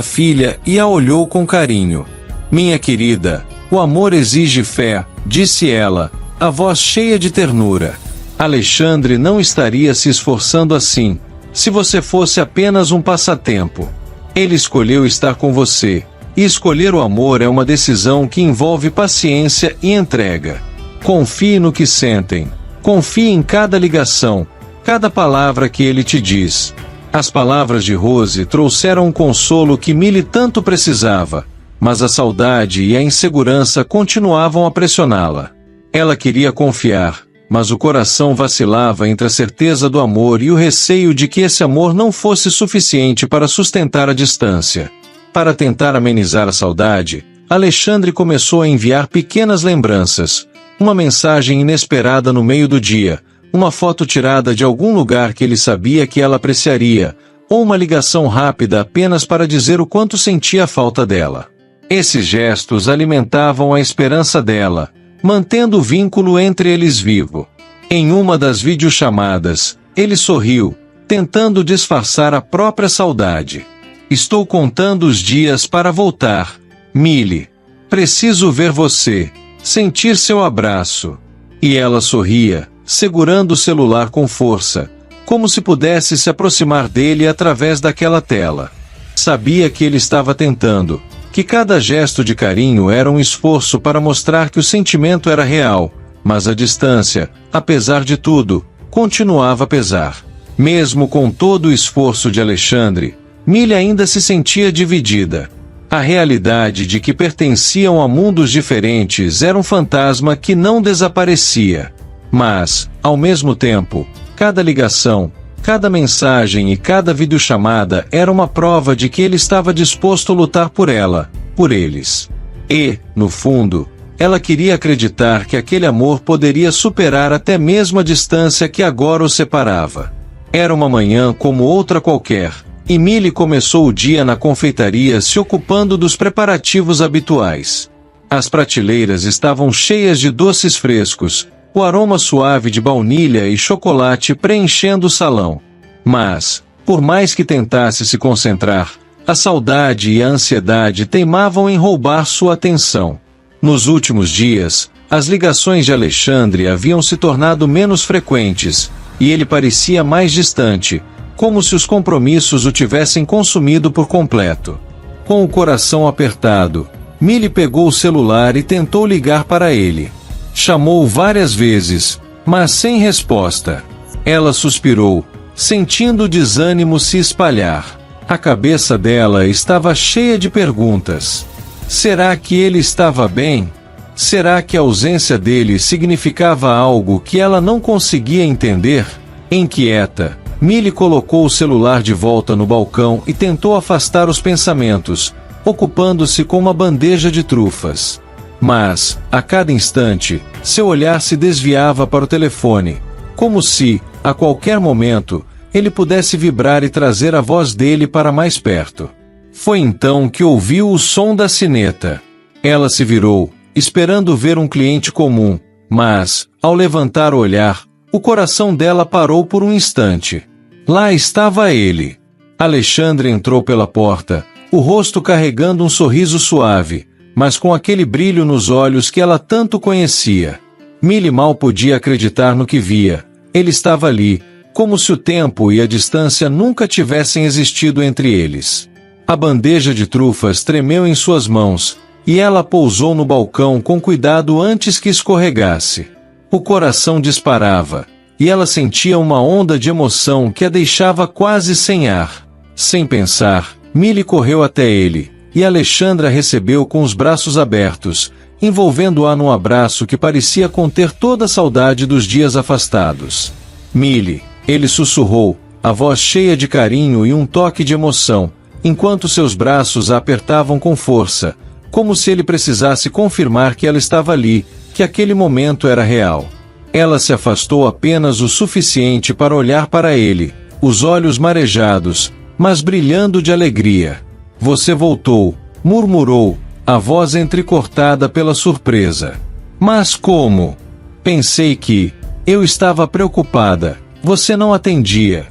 filha e a olhou com carinho. Minha querida, o amor exige fé, disse ela, a voz cheia de ternura. Alexandre não estaria se esforçando assim, se você fosse apenas um passatempo. Ele escolheu estar com você, e escolher o amor é uma decisão que envolve paciência e entrega. Confie no que sentem. Confie em cada ligação, cada palavra que ele te diz. As palavras de Rose trouxeram um consolo que Milly tanto precisava, mas a saudade e a insegurança continuavam a pressioná-la. Ela queria confiar, mas o coração vacilava entre a certeza do amor e o receio de que esse amor não fosse suficiente para sustentar a distância. Para tentar amenizar a saudade, Alexandre começou a enviar pequenas lembranças, uma mensagem inesperada no meio do dia, uma foto tirada de algum lugar que ele sabia que ela apreciaria, ou uma ligação rápida apenas para dizer o quanto sentia a falta dela. Esses gestos alimentavam a esperança dela, mantendo o vínculo entre eles vivo. Em uma das videochamadas, ele sorriu, tentando disfarçar a própria saudade. Estou contando os dias para voltar, Milly. Preciso ver você, sentir seu abraço. E ela sorria, segurando o celular com força, como se pudesse se aproximar dele através daquela tela. Sabia que ele estava tentando, que cada gesto de carinho era um esforço para mostrar que o sentimento era real, mas a distância, apesar de tudo, continuava a pesar. Mesmo com todo o esforço de Alexandre, Milly ainda se sentia dividida. A realidade de que pertenciam a mundos diferentes era um fantasma que não desaparecia. Mas, ao mesmo tempo, cada ligação, cada mensagem e cada videochamada era uma prova de que ele estava disposto a lutar por ela, por eles. E, no fundo, ela queria acreditar que aquele amor poderia superar até mesmo a distância que agora os separava. Era uma manhã como outra qualquer, e Milly começou o dia na confeitaria se ocupando dos preparativos habituais. As prateleiras estavam cheias de doces frescos, o aroma suave de baunilha e chocolate preenchendo o salão. Mas, por mais que tentasse se concentrar, a saudade e a ansiedade teimavam em roubar sua atenção. Nos últimos dias, as ligações de Alexandre haviam se tornado menos frequentes, e ele parecia mais distante, como se os compromissos o tivessem consumido por completo. Com o coração apertado, Milly pegou o celular e tentou ligar para ele. Chamou várias vezes, mas sem resposta. Ela suspirou, sentindo o desânimo se espalhar. A cabeça dela estava cheia de perguntas. Será que ele estava bem? Será que a ausência dele significava algo que ela não conseguia entender? Inquieta, Milly colocou o celular de volta no balcão e tentou afastar os pensamentos, ocupando-se com uma bandeja de trufas. Mas, a cada instante, seu olhar se desviava para o telefone, como se, a qualquer momento, ele pudesse vibrar e trazer a voz dele para mais perto. Foi então que ouviu o som da sineta. Ela se virou, esperando ver um cliente comum, mas, ao levantar o olhar, o coração dela parou por um instante. Lá estava ele. Alexandre entrou pela porta, o rosto carregando um sorriso suave, mas com aquele brilho nos olhos que ela tanto conhecia. Milly mal podia acreditar no que via. Ele estava ali, como se o tempo e a distância nunca tivessem existido entre eles. A bandeja de trufas tremeu em suas mãos, e ela pousou no balcão com cuidado antes que escorregasse. O coração disparava, e ela sentia uma onda de emoção que a deixava quase sem ar. Sem pensar, Milly correu até ele, e Alexandre a recebeu com os braços abertos, envolvendo-a num abraço que parecia conter toda a saudade dos dias afastados. Milly, ele sussurrou, a voz cheia de carinho e um toque de emoção, enquanto seus braços a apertavam com força, como se ele precisasse confirmar que ela estava ali, que aquele momento era real. Ela se afastou apenas o suficiente para olhar para ele, os olhos marejados, mas brilhando de alegria. Você voltou, murmurou, a voz entrecortada pela surpresa. Mas como? Pensei que... Eu estava preocupada, você não atendia.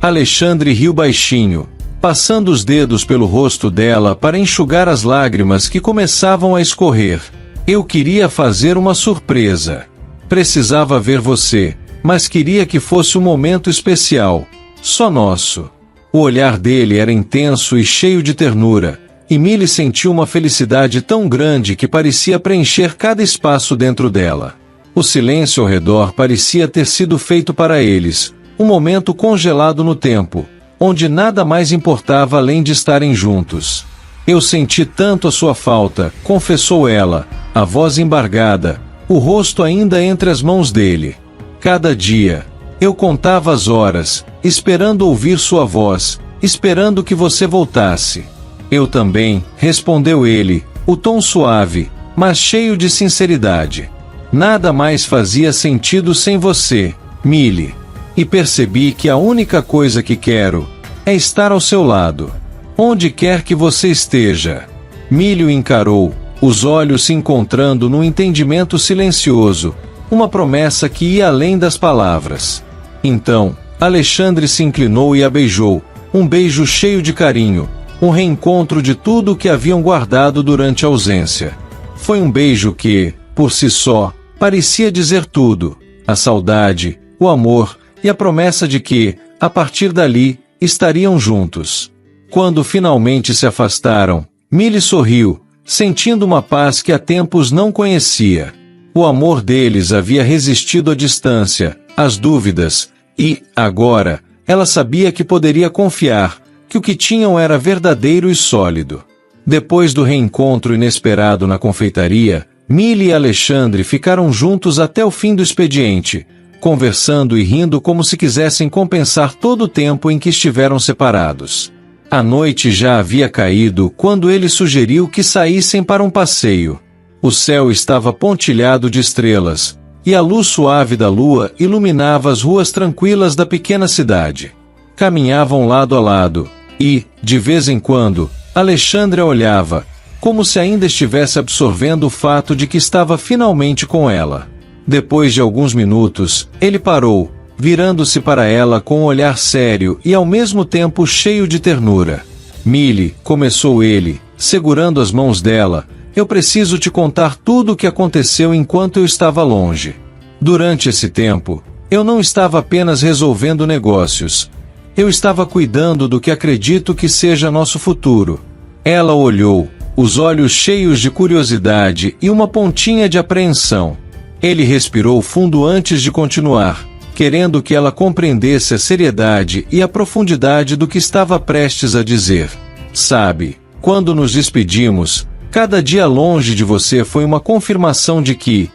Alexandre riu baixinho, passando os dedos pelo rosto dela para enxugar as lágrimas que começavam a escorrer. Eu queria fazer uma surpresa. Precisava ver você, mas queria que fosse um momento especial, só nosso. O olhar dele era intenso e cheio de ternura, e Milly sentiu uma felicidade tão grande que parecia preencher cada espaço dentro dela. O silêncio ao redor parecia ter sido feito para eles, um momento congelado no tempo, onde nada mais importava além de estarem juntos. Eu senti tanto a sua falta, confessou ela, a voz embargada, o rosto ainda entre as mãos dele. Cada dia, eu contava as horas, esperando ouvir sua voz, esperando que você voltasse. Eu também, respondeu ele, o tom suave, mas cheio de sinceridade. Nada mais fazia sentido sem você, Milly. E percebi que a única coisa que quero é estar ao seu lado, onde quer que você esteja. Milly o encarou, os olhos se encontrando num entendimento silencioso, uma promessa que ia além das palavras. Então, Alexandre se inclinou e a beijou, um beijo cheio de carinho, um reencontro de tudo o que haviam guardado durante a ausência. Foi um beijo que, por si só, parecia dizer tudo: a saudade, o amor e a promessa de que, a partir dali, estariam juntos. Quando finalmente se afastaram, Milly sorriu, sentindo uma paz que há tempos não conhecia. O amor deles havia resistido à distância, às dúvidas, e, agora, ela sabia que poderia confiar, que o que tinham era verdadeiro e sólido. Depois do reencontro inesperado na confeitaria, Milly e Alexandre ficaram juntos até o fim do expediente, conversando e rindo como se quisessem compensar todo o tempo em que estiveram separados. A noite já havia caído quando ele sugeriu que saíssem para um passeio. O céu estava pontilhado de estrelas, e a luz suave da lua iluminava as ruas tranquilas da pequena cidade. Caminhavam lado a lado, e, de vez em quando, Alexandre a olhava, como se ainda estivesse absorvendo o fato de que estava finalmente com ela. Depois de alguns minutos, ele parou, virando-se para ela com um olhar sério e ao mesmo tempo cheio de ternura. Milly, começou ele, segurando as mãos dela, eu preciso te contar tudo o que aconteceu enquanto eu estava longe. Durante esse tempo, eu não estava apenas resolvendo negócios. Eu estava cuidando do que acredito que seja nosso futuro. Ela olhou, os olhos cheios de curiosidade e uma pontinha de apreensão. Ele respirou fundo antes de continuar, querendo que ela compreendesse a seriedade e a profundidade do que estava prestes a dizer. Sabe, quando nos despedimos, cada dia longe de você foi uma confirmação de que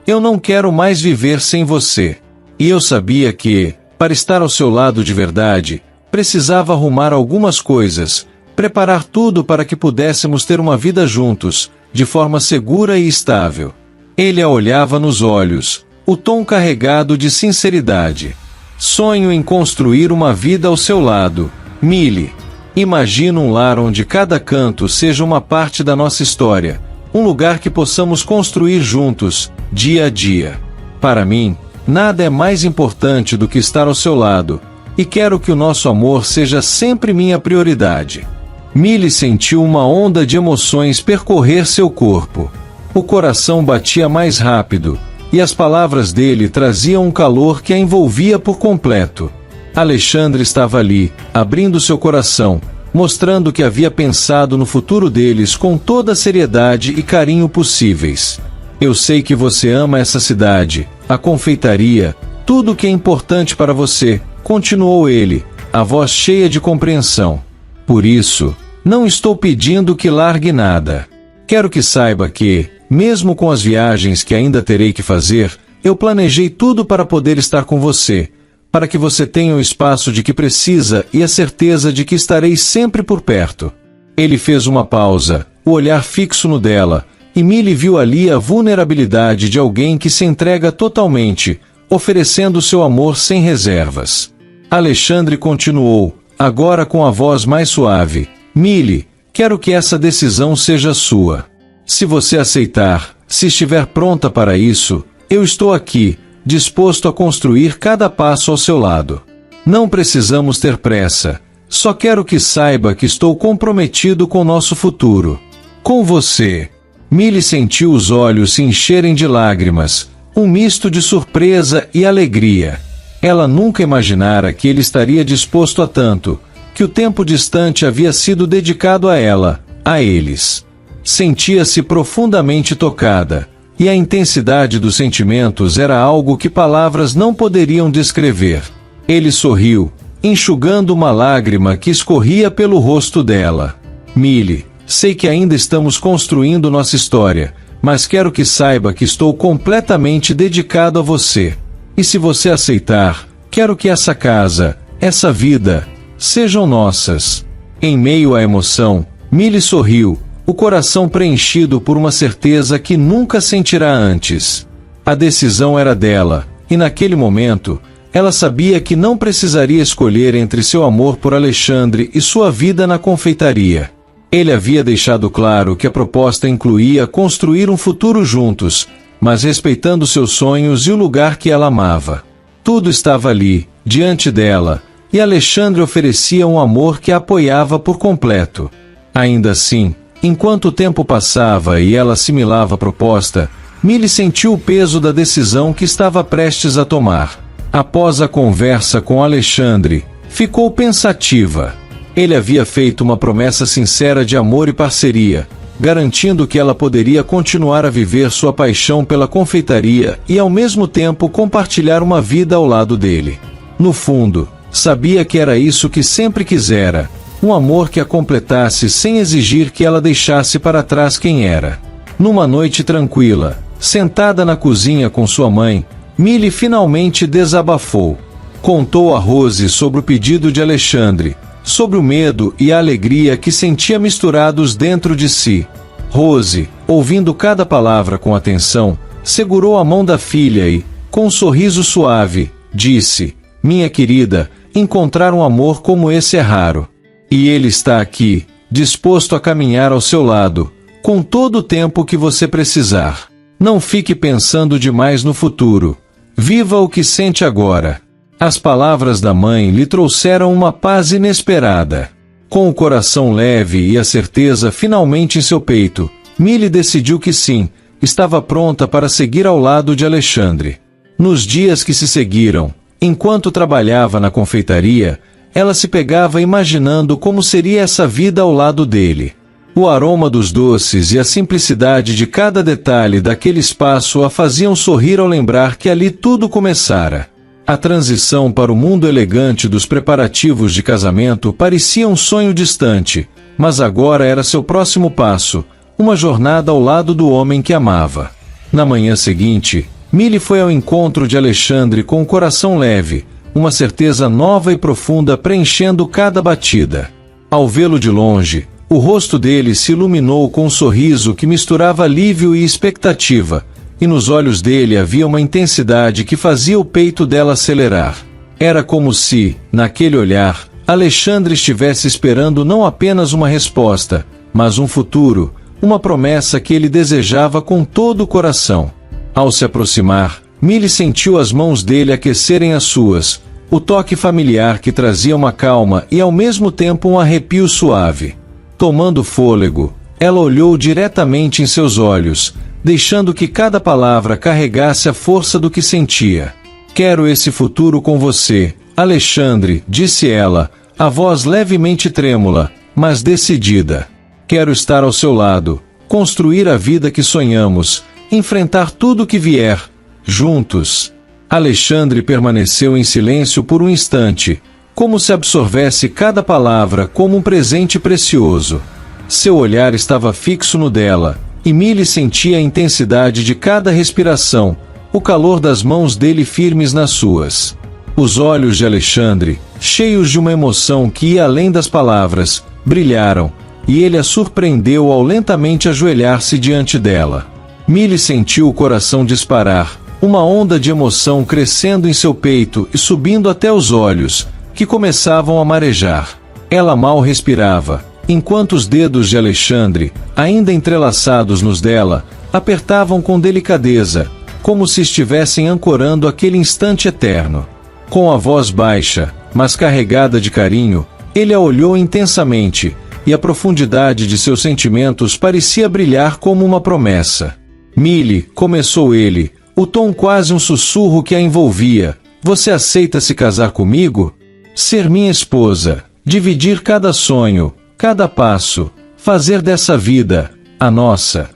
eu não quero mais viver sem você. E eu sabia que, para estar ao seu lado de verdade, precisava arrumar algumas coisas, preparar tudo para que pudéssemos ter uma vida juntos, de forma segura e estável. Ele a olhava nos olhos, o tom carregado de sinceridade. Sonho em construir uma vida ao seu lado, Milly. Imagino um lar onde cada canto seja uma parte da nossa história, um lugar que possamos construir juntos, dia a dia. Para mim, nada é mais importante do que estar ao seu lado, e quero que o nosso amor seja sempre minha prioridade. Milly sentiu uma onda de emoções percorrer seu corpo. O coração batia mais rápido, e as palavras dele traziam um calor que a envolvia por completo. Alexandre estava ali, abrindo seu coração, mostrando que havia pensado no futuro deles com toda a seriedade e carinho possíveis. Eu sei que você ama essa cidade, a confeitaria, tudo o que é importante para você, continuou ele, a voz cheia de compreensão. Por isso, não estou pedindo que largue nada. Quero que saiba que, mesmo com as viagens que ainda terei que fazer, eu planejei tudo para poder estar com você, para que você tenha o espaço de que precisa e a certeza de que estarei sempre por perto. Ele fez uma pausa, o olhar fixo no dela, e Milly viu ali a vulnerabilidade de alguém que se entrega totalmente, oferecendo seu amor sem reservas. Alexandre continuou, agora com a voz mais suave, Milly, quero que essa decisão seja sua. Se você aceitar, se estiver pronta para isso, eu estou aqui, disposto a construir cada passo ao seu lado. Não precisamos ter pressa. Só quero que saiba que estou comprometido com nosso futuro. Com você. Millie sentiu os olhos se encherem de lágrimas, um misto de surpresa e alegria. Ela nunca imaginara que ele estaria disposto a tanto, que o tempo distante havia sido dedicado a ela, a eles. Sentia-se profundamente tocada, e a intensidade dos sentimentos era algo que palavras não poderiam descrever. Ele sorriu, enxugando uma lágrima que escorria pelo rosto dela. Millie, sei que ainda estamos construindo nossa história, mas quero que saiba que estou completamente dedicado a você. E se você aceitar, quero que essa casa, essa vida, sejam nossas. Em meio à emoção, Millie sorriu, o coração preenchido por uma certeza que nunca sentirá antes. A decisão era dela, e naquele momento, ela sabia que não precisaria escolher entre seu amor por Alexandre e sua vida na confeitaria. Ele havia deixado claro que a proposta incluía construir um futuro juntos, mas respeitando seus sonhos e o lugar que ela amava. Tudo estava ali, diante dela, e Alexandre oferecia um amor que a apoiava por completo. Ainda assim, enquanto o tempo passava e ela assimilava a proposta, Millie sentiu o peso da decisão que estava prestes a tomar. Após a conversa com Alexandre, ficou pensativa. Ele havia feito uma promessa sincera de amor e parceria, garantindo que ela poderia continuar a viver sua paixão pela confeitaria e ao mesmo tempo compartilhar uma vida ao lado dele. No fundo, sabia que era isso que sempre quisera, um amor que a completasse sem exigir que ela deixasse para trás quem era. Numa noite tranquila, sentada na cozinha com sua mãe, Millie finalmente desabafou. Contou a Rose sobre o pedido de Alexandre, sobre o medo e a alegria que sentia misturados dentro de si. Rose, ouvindo cada palavra com atenção, segurou a mão da filha e, com um sorriso suave, disse: "Minha querida, encontrar um amor como esse é raro. E ele está aqui, disposto a caminhar ao seu lado, com todo o tempo que você precisar. Não fique pensando demais no futuro. Viva o que sente agora." As palavras da mãe lhe trouxeram uma paz inesperada. Com o coração leve e a certeza finalmente em seu peito, Millie decidiu que sim, estava pronta para seguir ao lado de Alexandre. Nos dias que se seguiram, enquanto trabalhava na confeitaria, ela se pegava imaginando como seria essa vida ao lado dele. O aroma dos doces e a simplicidade de cada detalhe daquele espaço a faziam sorrir ao lembrar que ali tudo começara. A transição para o mundo elegante dos preparativos de casamento parecia um sonho distante, mas agora era seu próximo passo, uma jornada ao lado do homem que amava. Na manhã seguinte, Millie foi ao encontro de Alexandre com o coração leve, uma certeza nova e profunda preenchendo cada batida. Ao vê-lo de longe, o rosto dele se iluminou com um sorriso que misturava alívio e expectativa, e nos olhos dele havia uma intensidade que fazia o peito dela acelerar. Era como se, naquele olhar, Alexandre estivesse esperando não apenas uma resposta, mas um futuro, uma promessa que ele desejava com todo o coração. Ao se aproximar, Millie sentiu as mãos dele aquecerem as suas, o toque familiar que trazia uma calma e ao mesmo tempo um arrepio suave. Tomando fôlego, ela olhou diretamente em seus olhos, deixando que cada palavra carregasse a força do que sentia. "Quero esse futuro com você, Alexandre", disse ela, a voz levemente trêmula, mas decidida. "Quero estar ao seu lado, construir a vida que sonhamos, enfrentar tudo que vier, juntos." Alexandre permaneceu em silêncio por um instante, como se absorvesse cada palavra como um presente precioso. Seu olhar estava fixo no dela, e Millie sentia a intensidade de cada respiração, o calor das mãos dele firmes nas suas. Os olhos de Alexandre, cheios de uma emoção que ia além das palavras, brilharam, e ele a surpreendeu ao lentamente ajoelhar-se diante dela. Millie sentiu o coração disparar, uma onda de emoção crescendo em seu peito e subindo até os olhos, que começavam a marejar. Ela mal respirava, enquanto os dedos de Alexandre, ainda entrelaçados nos dela, apertavam com delicadeza, como se estivessem ancorando aquele instante eterno. Com a voz baixa, mas carregada de carinho, ele a olhou intensamente, e a profundidade de seus sentimentos parecia brilhar como uma promessa. Millie, começou ele, o tom quase um sussurro que a envolvia, você aceita se casar comigo? Ser minha esposa, dividir cada sonho, cada passo, fazer dessa vida, a nossa.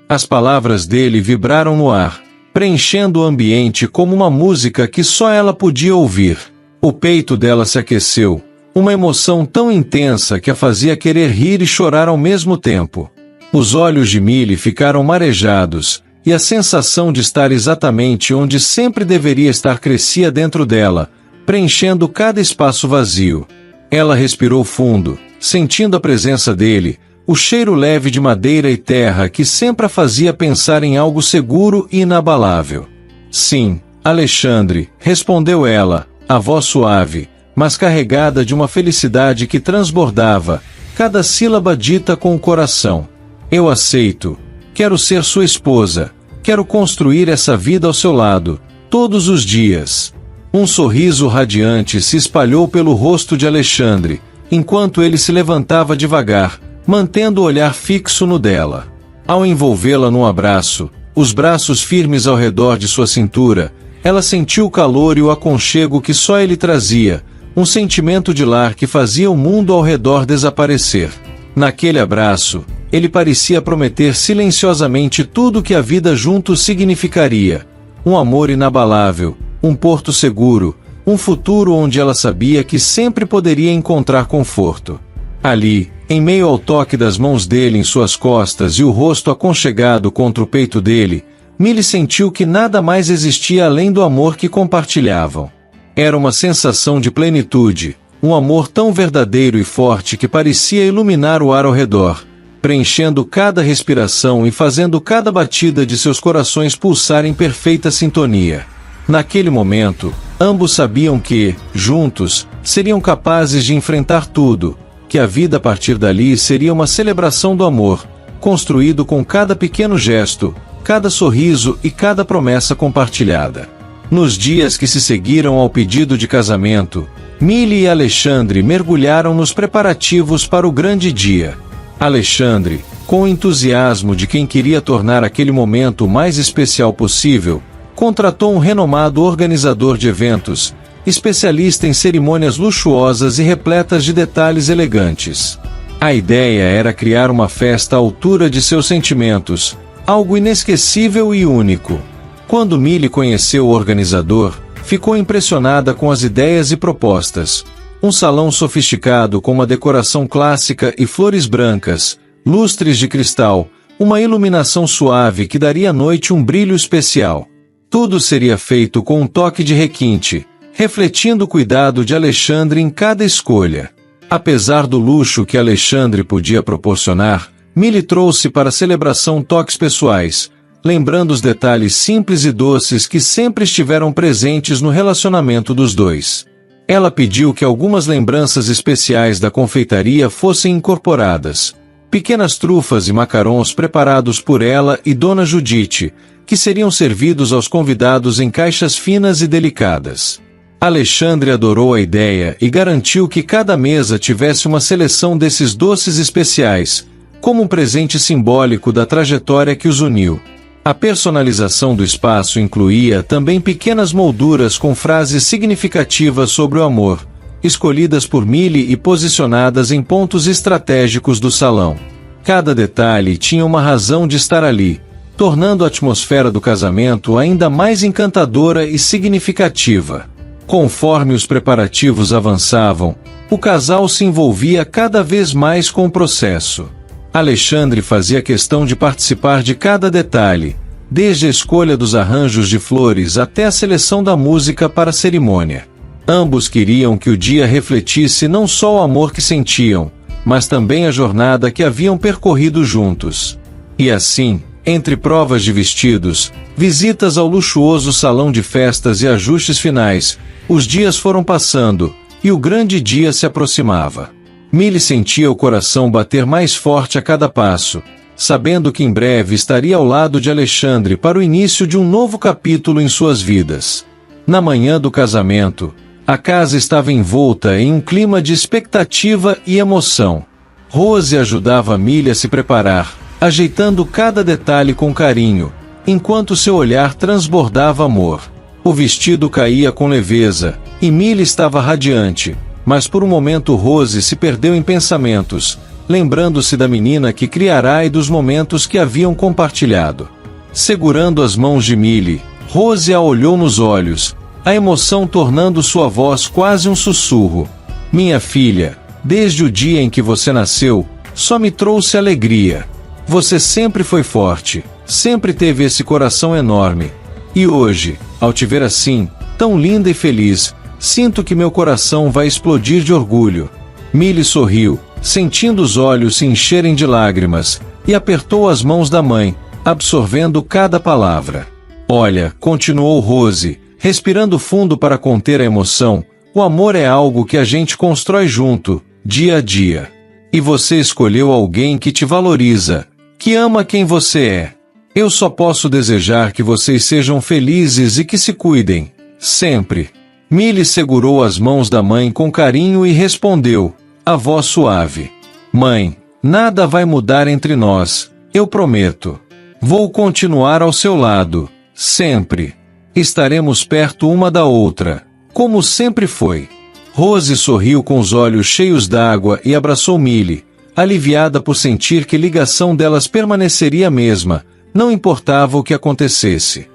As palavras dele vibraram no ar, preenchendo o ambiente como uma música que só ela podia ouvir. O peito dela se aqueceu, uma emoção tão intensa que a fazia querer rir e chorar ao mesmo tempo. Os olhos de Millie ficaram marejados, e a sensação de estar exatamente onde sempre deveria estar crescia dentro dela, preenchendo cada espaço vazio. Ela respirou fundo, sentindo a presença dele, o cheiro leve de madeira e terra que sempre a fazia pensar em algo seguro e inabalável. Sim, Alexandre, respondeu ela, a voz suave, mas carregada de uma felicidade que transbordava, cada sílaba dita com o coração. Eu aceito. Quero ser sua esposa. Quero construir essa vida ao seu lado, todos os dias. Um sorriso radiante se espalhou pelo rosto de Alexandre, enquanto ele se levantava devagar, mantendo o olhar fixo no dela. Ao envolvê-la num abraço, os braços firmes ao redor de sua cintura, ela sentiu o calor e o aconchego que só ele trazia, um sentimento de lar que fazia o mundo ao redor desaparecer. Naquele abraço, ele parecia prometer silenciosamente tudo que a vida juntos significaria. Um amor inabalável, um porto seguro, um futuro onde ela sabia que sempre poderia encontrar conforto. Ali, em meio ao toque das mãos dele em suas costas e o rosto aconchegado contra o peito dele, Millie sentiu que nada mais existia além do amor que compartilhavam. Era uma sensação de plenitude, um amor tão verdadeiro e forte que parecia iluminar o ar ao redor, preenchendo cada respiração e fazendo cada batida de seus corações pulsar em perfeita sintonia. Naquele momento, ambos sabiam que, juntos, seriam capazes de enfrentar tudo, que a vida a partir dali seria uma celebração do amor, construído com cada pequeno gesto, cada sorriso e cada promessa compartilhada. Nos dias que se seguiram ao pedido de casamento, Millie e Alexandre mergulharam nos preparativos para o grande dia. Alexandre, com o entusiasmo de quem queria tornar aquele momento o mais especial possível, contratou um renomado organizador de eventos, especialista em cerimônias luxuosas e repletas de detalhes elegantes. A ideia era criar uma festa à altura de seus sentimentos, algo inesquecível e único. Quando Millie conheceu o organizador, ficou impressionada com as ideias e propostas. Um salão sofisticado com uma decoração clássica e flores brancas, lustres de cristal, uma iluminação suave que daria à noite um brilho especial. Tudo seria feito com um toque de requinte, refletindo o cuidado de Alexandre em cada escolha. Apesar do luxo que Alexandre podia proporcionar, Millie trouxe para a celebração toques pessoais, lembrando os detalhes simples e doces que sempre estiveram presentes no relacionamento dos dois. Ela pediu que algumas lembranças especiais da confeitaria fossem incorporadas. Pequenas trufas e macarons preparados por ela e Dona Judite, que seriam servidos aos convidados em caixas finas e delicadas. Alexandre adorou a ideia e garantiu que cada mesa tivesse uma seleção desses doces especiais, como um presente simbólico da trajetória que os uniu. A personalização do espaço incluía também pequenas molduras com frases significativas sobre o amor, escolhidas por Millie e posicionadas em pontos estratégicos do salão. Cada detalhe tinha uma razão de estar ali, tornando a atmosfera do casamento ainda mais encantadora e significativa. Conforme os preparativos avançavam, o casal se envolvia cada vez mais com o processo. Alexandre fazia questão de participar de cada detalhe, desde a escolha dos arranjos de flores até a seleção da música para a cerimônia. Ambos queriam que o dia refletisse não só o amor que sentiam, mas também a jornada que haviam percorrido juntos. E assim, entre provas de vestidos, visitas ao luxuoso salão de festas e ajustes finais, os dias foram passando, e o grande dia se aproximava. Millie sentia o coração bater mais forte a cada passo, sabendo que em breve estaria ao lado de Alexandre para o início de um novo capítulo em suas vidas. Na manhã do casamento, A casa estava envolta em um clima de expectativa e emoção. Rose ajudava Millie a se preparar, ajeitando cada detalhe com carinho, enquanto seu olhar transbordava amor. O vestido caía com leveza, e Millie estava radiante, mas por um momento Rose se perdeu em pensamentos, lembrando-se da menina que criará e dos momentos que haviam compartilhado. Segurando as mãos de Millie, Rose a olhou nos olhos, a emoção tornando sua voz quase um sussurro. Minha filha, desde o dia em que você nasceu, só me trouxe alegria. Você sempre foi forte, sempre teve esse coração enorme. E hoje, ao te ver assim, tão linda e feliz, sinto que meu coração vai explodir de orgulho. Millie sorriu, sentindo os olhos se encherem de lágrimas, e apertou as mãos da mãe, absorvendo cada palavra. Olha, continuou Rose, respirando fundo para conter a emoção, o amor é algo que a gente constrói junto, dia a dia. E você escolheu alguém que te valoriza, que ama quem você é. Eu só posso desejar que vocês sejam felizes e que se cuidem, sempre. Millie segurou as mãos da mãe com carinho e respondeu, a voz suave. Mãe, nada vai mudar entre nós, eu prometo. Vou continuar ao seu lado, sempre. Estaremos perto uma da outra, como sempre foi. Rose sorriu com os olhos cheios d'água e abraçou Millie, aliviada por sentir que a ligação delas permaneceria a mesma, não importava o que acontecesse.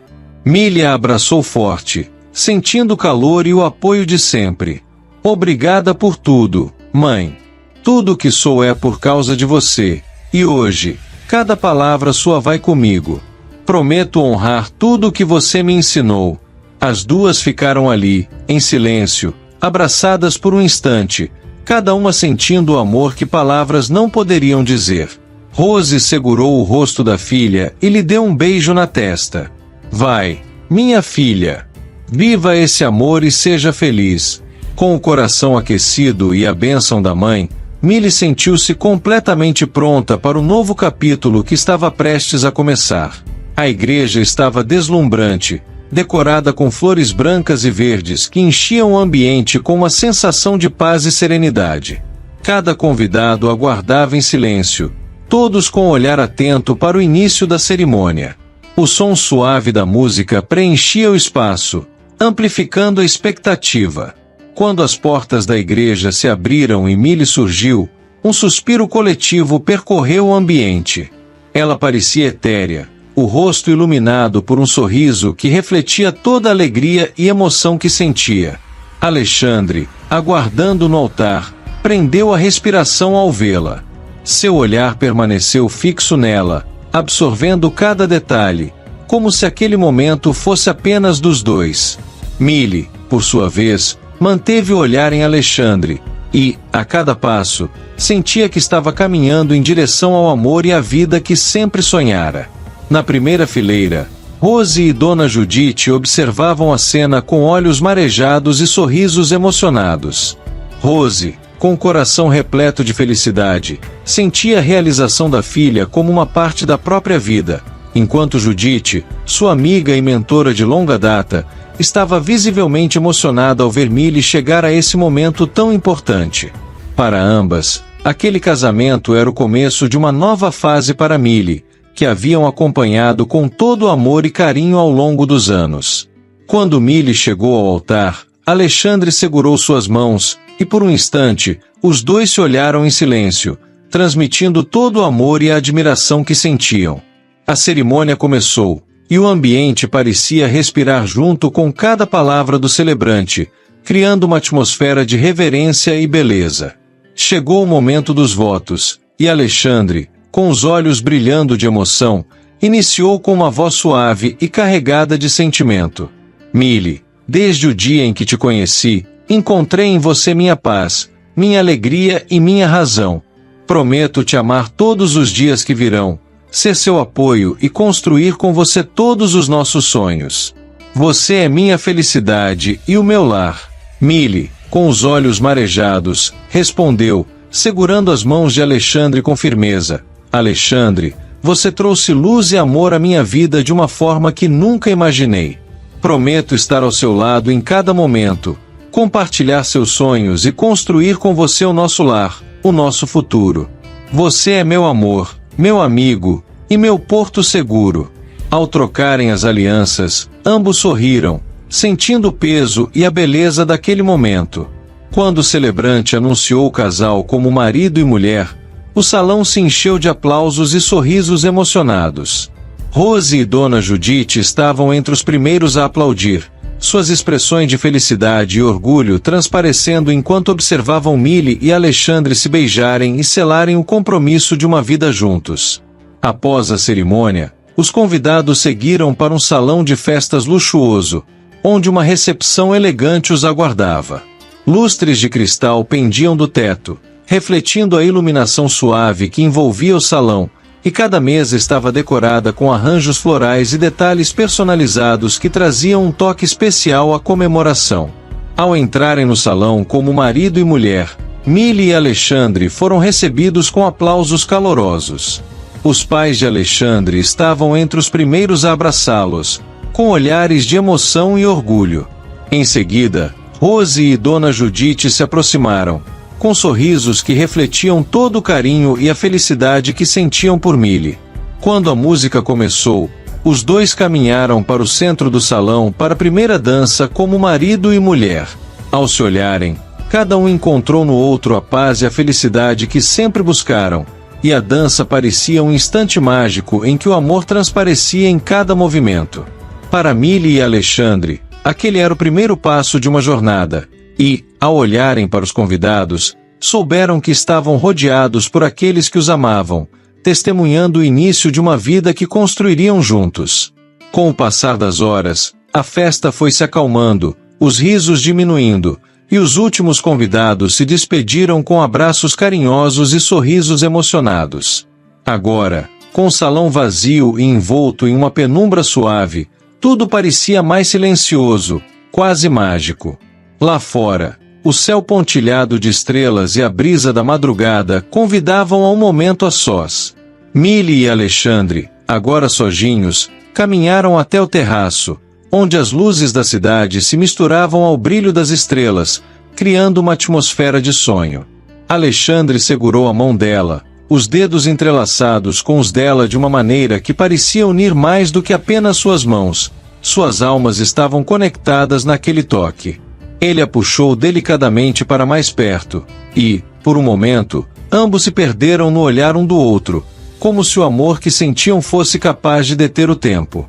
Millie a abraçou forte, sentindo o calor e o apoio de sempre. Obrigada por tudo, mãe. Tudo o que sou é por causa de você, e hoje, cada palavra sua vai comigo. Prometo honrar tudo o que você me ensinou. As duas ficaram ali, em silêncio, abraçadas por um instante, cada uma sentindo o amor que palavras não poderiam dizer. Rose segurou o rosto da filha e lhe deu um beijo na testa. Vai, minha filha. Viva esse amor e seja feliz. Com o coração aquecido e a bênção da mãe, Millie sentiu-se completamente pronta para o novo capítulo que estava prestes a começar. A igreja estava deslumbrante, decorada com flores brancas e verdes que enchiam o ambiente com uma sensação de paz e serenidade. Cada convidado aguardava em silêncio, todos com o olhar atento para o início da cerimônia. O som suave da música preenchia o espaço, amplificando a expectativa. Quando as portas da igreja se abriram e Millie surgiu, um suspiro coletivo percorreu o ambiente. Ela parecia etérea, o rosto iluminado por um sorriso que refletia toda a alegria e emoção que sentia. Alexandre, aguardando no altar, prendeu a respiração ao vê-la. Seu olhar permaneceu fixo nela, absorvendo cada detalhe, como se aquele momento fosse apenas dos dois. Millie, por sua vez, manteve o olhar em Alexandre, e, a cada passo, sentia que estava caminhando em direção ao amor e à vida que sempre sonhara. Na primeira fileira, Rose e Dona Judite observavam a cena com olhos marejados e sorrisos emocionados. Rose, com o coração repleto de felicidade, sentia a realização da filha como uma parte da própria vida, enquanto Judite, sua amiga e mentora de longa data, estava visivelmente emocionada ao ver Millie chegar a esse momento tão importante. Para ambas, aquele casamento era o começo de uma nova fase para Millie, que haviam acompanhado com todo amor e carinho ao longo dos anos. Quando Millie chegou ao altar, Alexandre segurou suas mãos, e por um instante, os dois se olharam em silêncio, transmitindo todo o amor e a admiração que sentiam. A cerimônia começou, e o ambiente parecia respirar junto com cada palavra do celebrante, criando uma atmosfera de reverência e beleza. Chegou o momento dos votos, e Alexandre, com os olhos brilhando de emoção, iniciou com uma voz suave e carregada de sentimento. Millie, desde o dia em que te conheci, encontrei em você minha paz, minha alegria e minha razão. Prometo te amar todos os dias que virão, ser seu apoio e construir com você todos os nossos sonhos. Você é minha felicidade e o meu lar. Millie, com os olhos marejados, respondeu, segurando as mãos de Alexandre com firmeza. Alexandre, você trouxe luz e amor à minha vida de uma forma que nunca imaginei. Prometo estar ao seu lado em cada momento, compartilhar seus sonhos e construir com você o nosso lar, o nosso futuro. Você é meu amor, meu amigo e meu porto seguro. Ao trocarem as alianças, ambos sorriram, sentindo o peso e a beleza daquele momento. Quando o celebrante anunciou o casal como marido e mulher, o salão se encheu de aplausos e sorrisos emocionados. Rose e Dona Judite estavam entre os primeiros a aplaudir, suas expressões de felicidade e orgulho transparecendo enquanto observavam Milly e Alexandre se beijarem e selarem o compromisso de uma vida juntos. Após a cerimônia, os convidados seguiram para um salão de festas luxuoso, onde uma recepção elegante os aguardava. Lustres de cristal pendiam do teto, refletindo a iluminação suave que envolvia o salão, e cada mesa estava decorada com arranjos florais e detalhes personalizados que traziam um toque especial à comemoração. Ao entrarem no salão como marido e mulher, Milly e Alexandre foram recebidos com aplausos calorosos. Os pais de Alexandre estavam entre os primeiros a abraçá-los, com olhares de emoção e orgulho. Em seguida, Rose e Dona Judite se aproximaram, com sorrisos que refletiam todo o carinho e a felicidade que sentiam por Milly. Quando a música começou, os dois caminharam para o centro do salão para a primeira dança como marido e mulher. Ao se olharem, cada um encontrou no outro a paz e a felicidade que sempre buscaram, e a dança parecia um instante mágico em que o amor transparecia em cada movimento. Para Milly e Alexandre, aquele era o primeiro passo de uma jornada, e, ao olharem para os convidados, souberam que estavam rodeados por aqueles que os amavam, testemunhando o início de uma vida que construiriam juntos. Com o passar das horas, a festa foi se acalmando, os risos diminuindo, e os últimos convidados se despediram com abraços carinhosos e sorrisos emocionados. Agora, com o salão vazio e envolto em uma penumbra suave, tudo parecia mais silencioso, quase mágico. Lá fora, o céu pontilhado de estrelas e a brisa da madrugada convidavam a um momento a sós. Milly e Alexandre, agora sozinhos, caminharam até o terraço, onde as luzes da cidade se misturavam ao brilho das estrelas, criando uma atmosfera de sonho. Alexandre segurou a mão dela, os dedos entrelaçados com os dela de uma maneira que parecia unir mais do que apenas suas mãos. Suas almas estavam conectadas naquele toque. Ele a puxou delicadamente para mais perto, e, por um momento, ambos se perderam no olhar um do outro, como se o amor que sentiam fosse capaz de deter o tempo.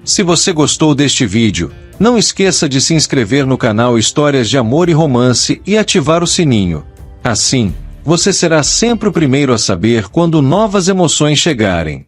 Se você gostou deste vídeo, não esqueça de se inscrever no canal Histórias de Amor e Romance e ativar o sininho. Assim, você será sempre o primeiro a saber quando novas emoções chegarem.